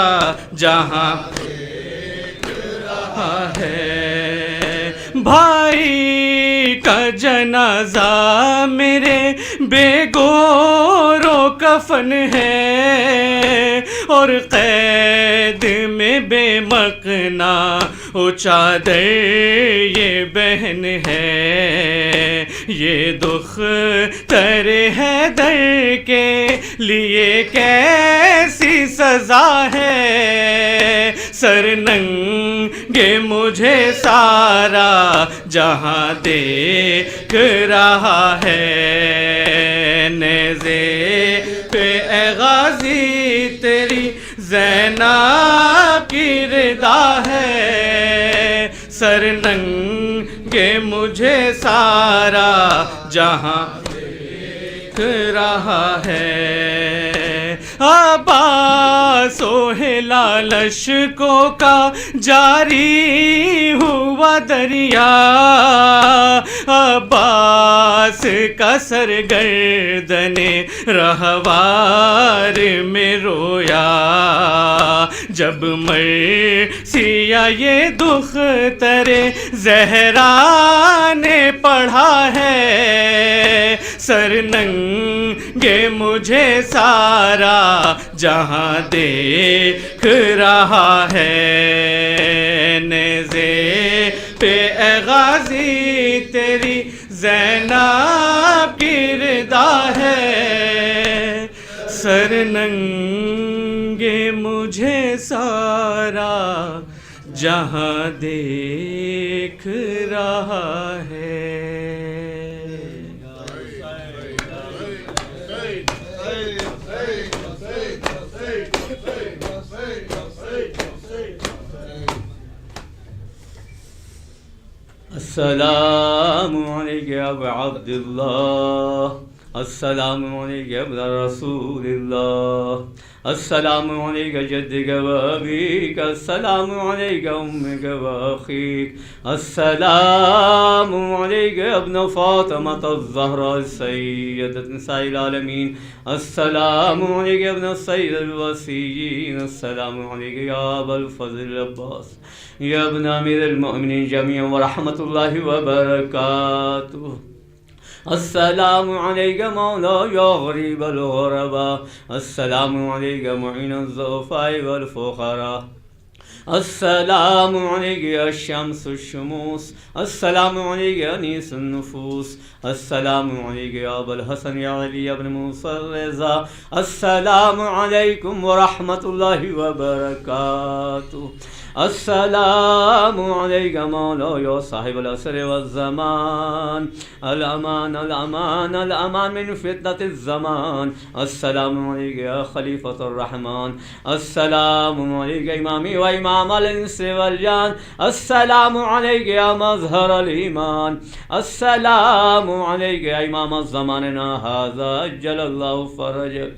جہاں دیکھ رہا ہے بھائی کا جنازہ میرے بے گور و کفن ہے اور قید میں بے مقنا او چادر یہ بہن ہے یہ دکھ تر ہے در کے لیے کیسی سزا ہے سر ننگے مجھے سارا جہاں دیکھ رہا ہے نیزے پہ اے غازی تیری زینب کی ردا ہے، سر ننگے مجھے سارا جہاں دیکھ رہا ہے، عباس و ہلال اشکوں کا جاری ہوا دریا، عباس کا سر گردن رہوار میں رویا، جب مرثیہ یہ دختر زہرا نے پڑھا ہے، سر ننگے مجھے سارا جہاں دیکھ رہا ہے، نیزے پہ اے غازی تیری زینب کی ردا ہے، سر ننگے مجھے سارا جہاں دیکھ رہا ہے۔ السلام علیکم یا ابا عبداللہ، السلام علیکم یا ابن رسول اللہ، السلام علیکم جدک و ابیک، السلام علیکم امک و اخیک، السلام علیکم ابن فاطمۃ الزہراء سیدۃ نساء العالمین، السلام علیکم ابن السید الوصیین، السلام علیکم یا ابا الفضل العباس یا ابن امیر المؤمنین جميعا ورحمۃ اللہ وبرکاتہ، السلام علیکم مولا یا غریب الغرباء، السلام علیکم معین الضعفاء والفقراء، السلام علیکم یا شمس الشموس، السلام علیکم انیس النفوس، السلام علیکم یا ابا الحسن یا علی ابن موسیٰ الرضا، السلام علیکم ورحمۃ اللہ وبرکاتہ، السلام علیکم مولا یا صاحب العصر والزمان، الامان الامان الامان من فتنة الزمان، السلام علیکم یا خلیفۃ الرحمن، السلام علیکم امامی و امام الانس والجان، السلام علیکم یا مظہر الایمان، السلام علیکم یا امام زماننا ھذا اجل اللہ فرجک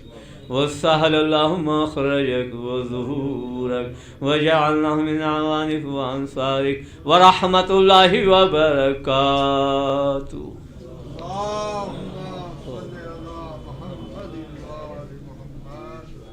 وسهل الله مخرجك وظهورك وجعلنا من اعوانك وانصارك ورحمة الله وبركاته.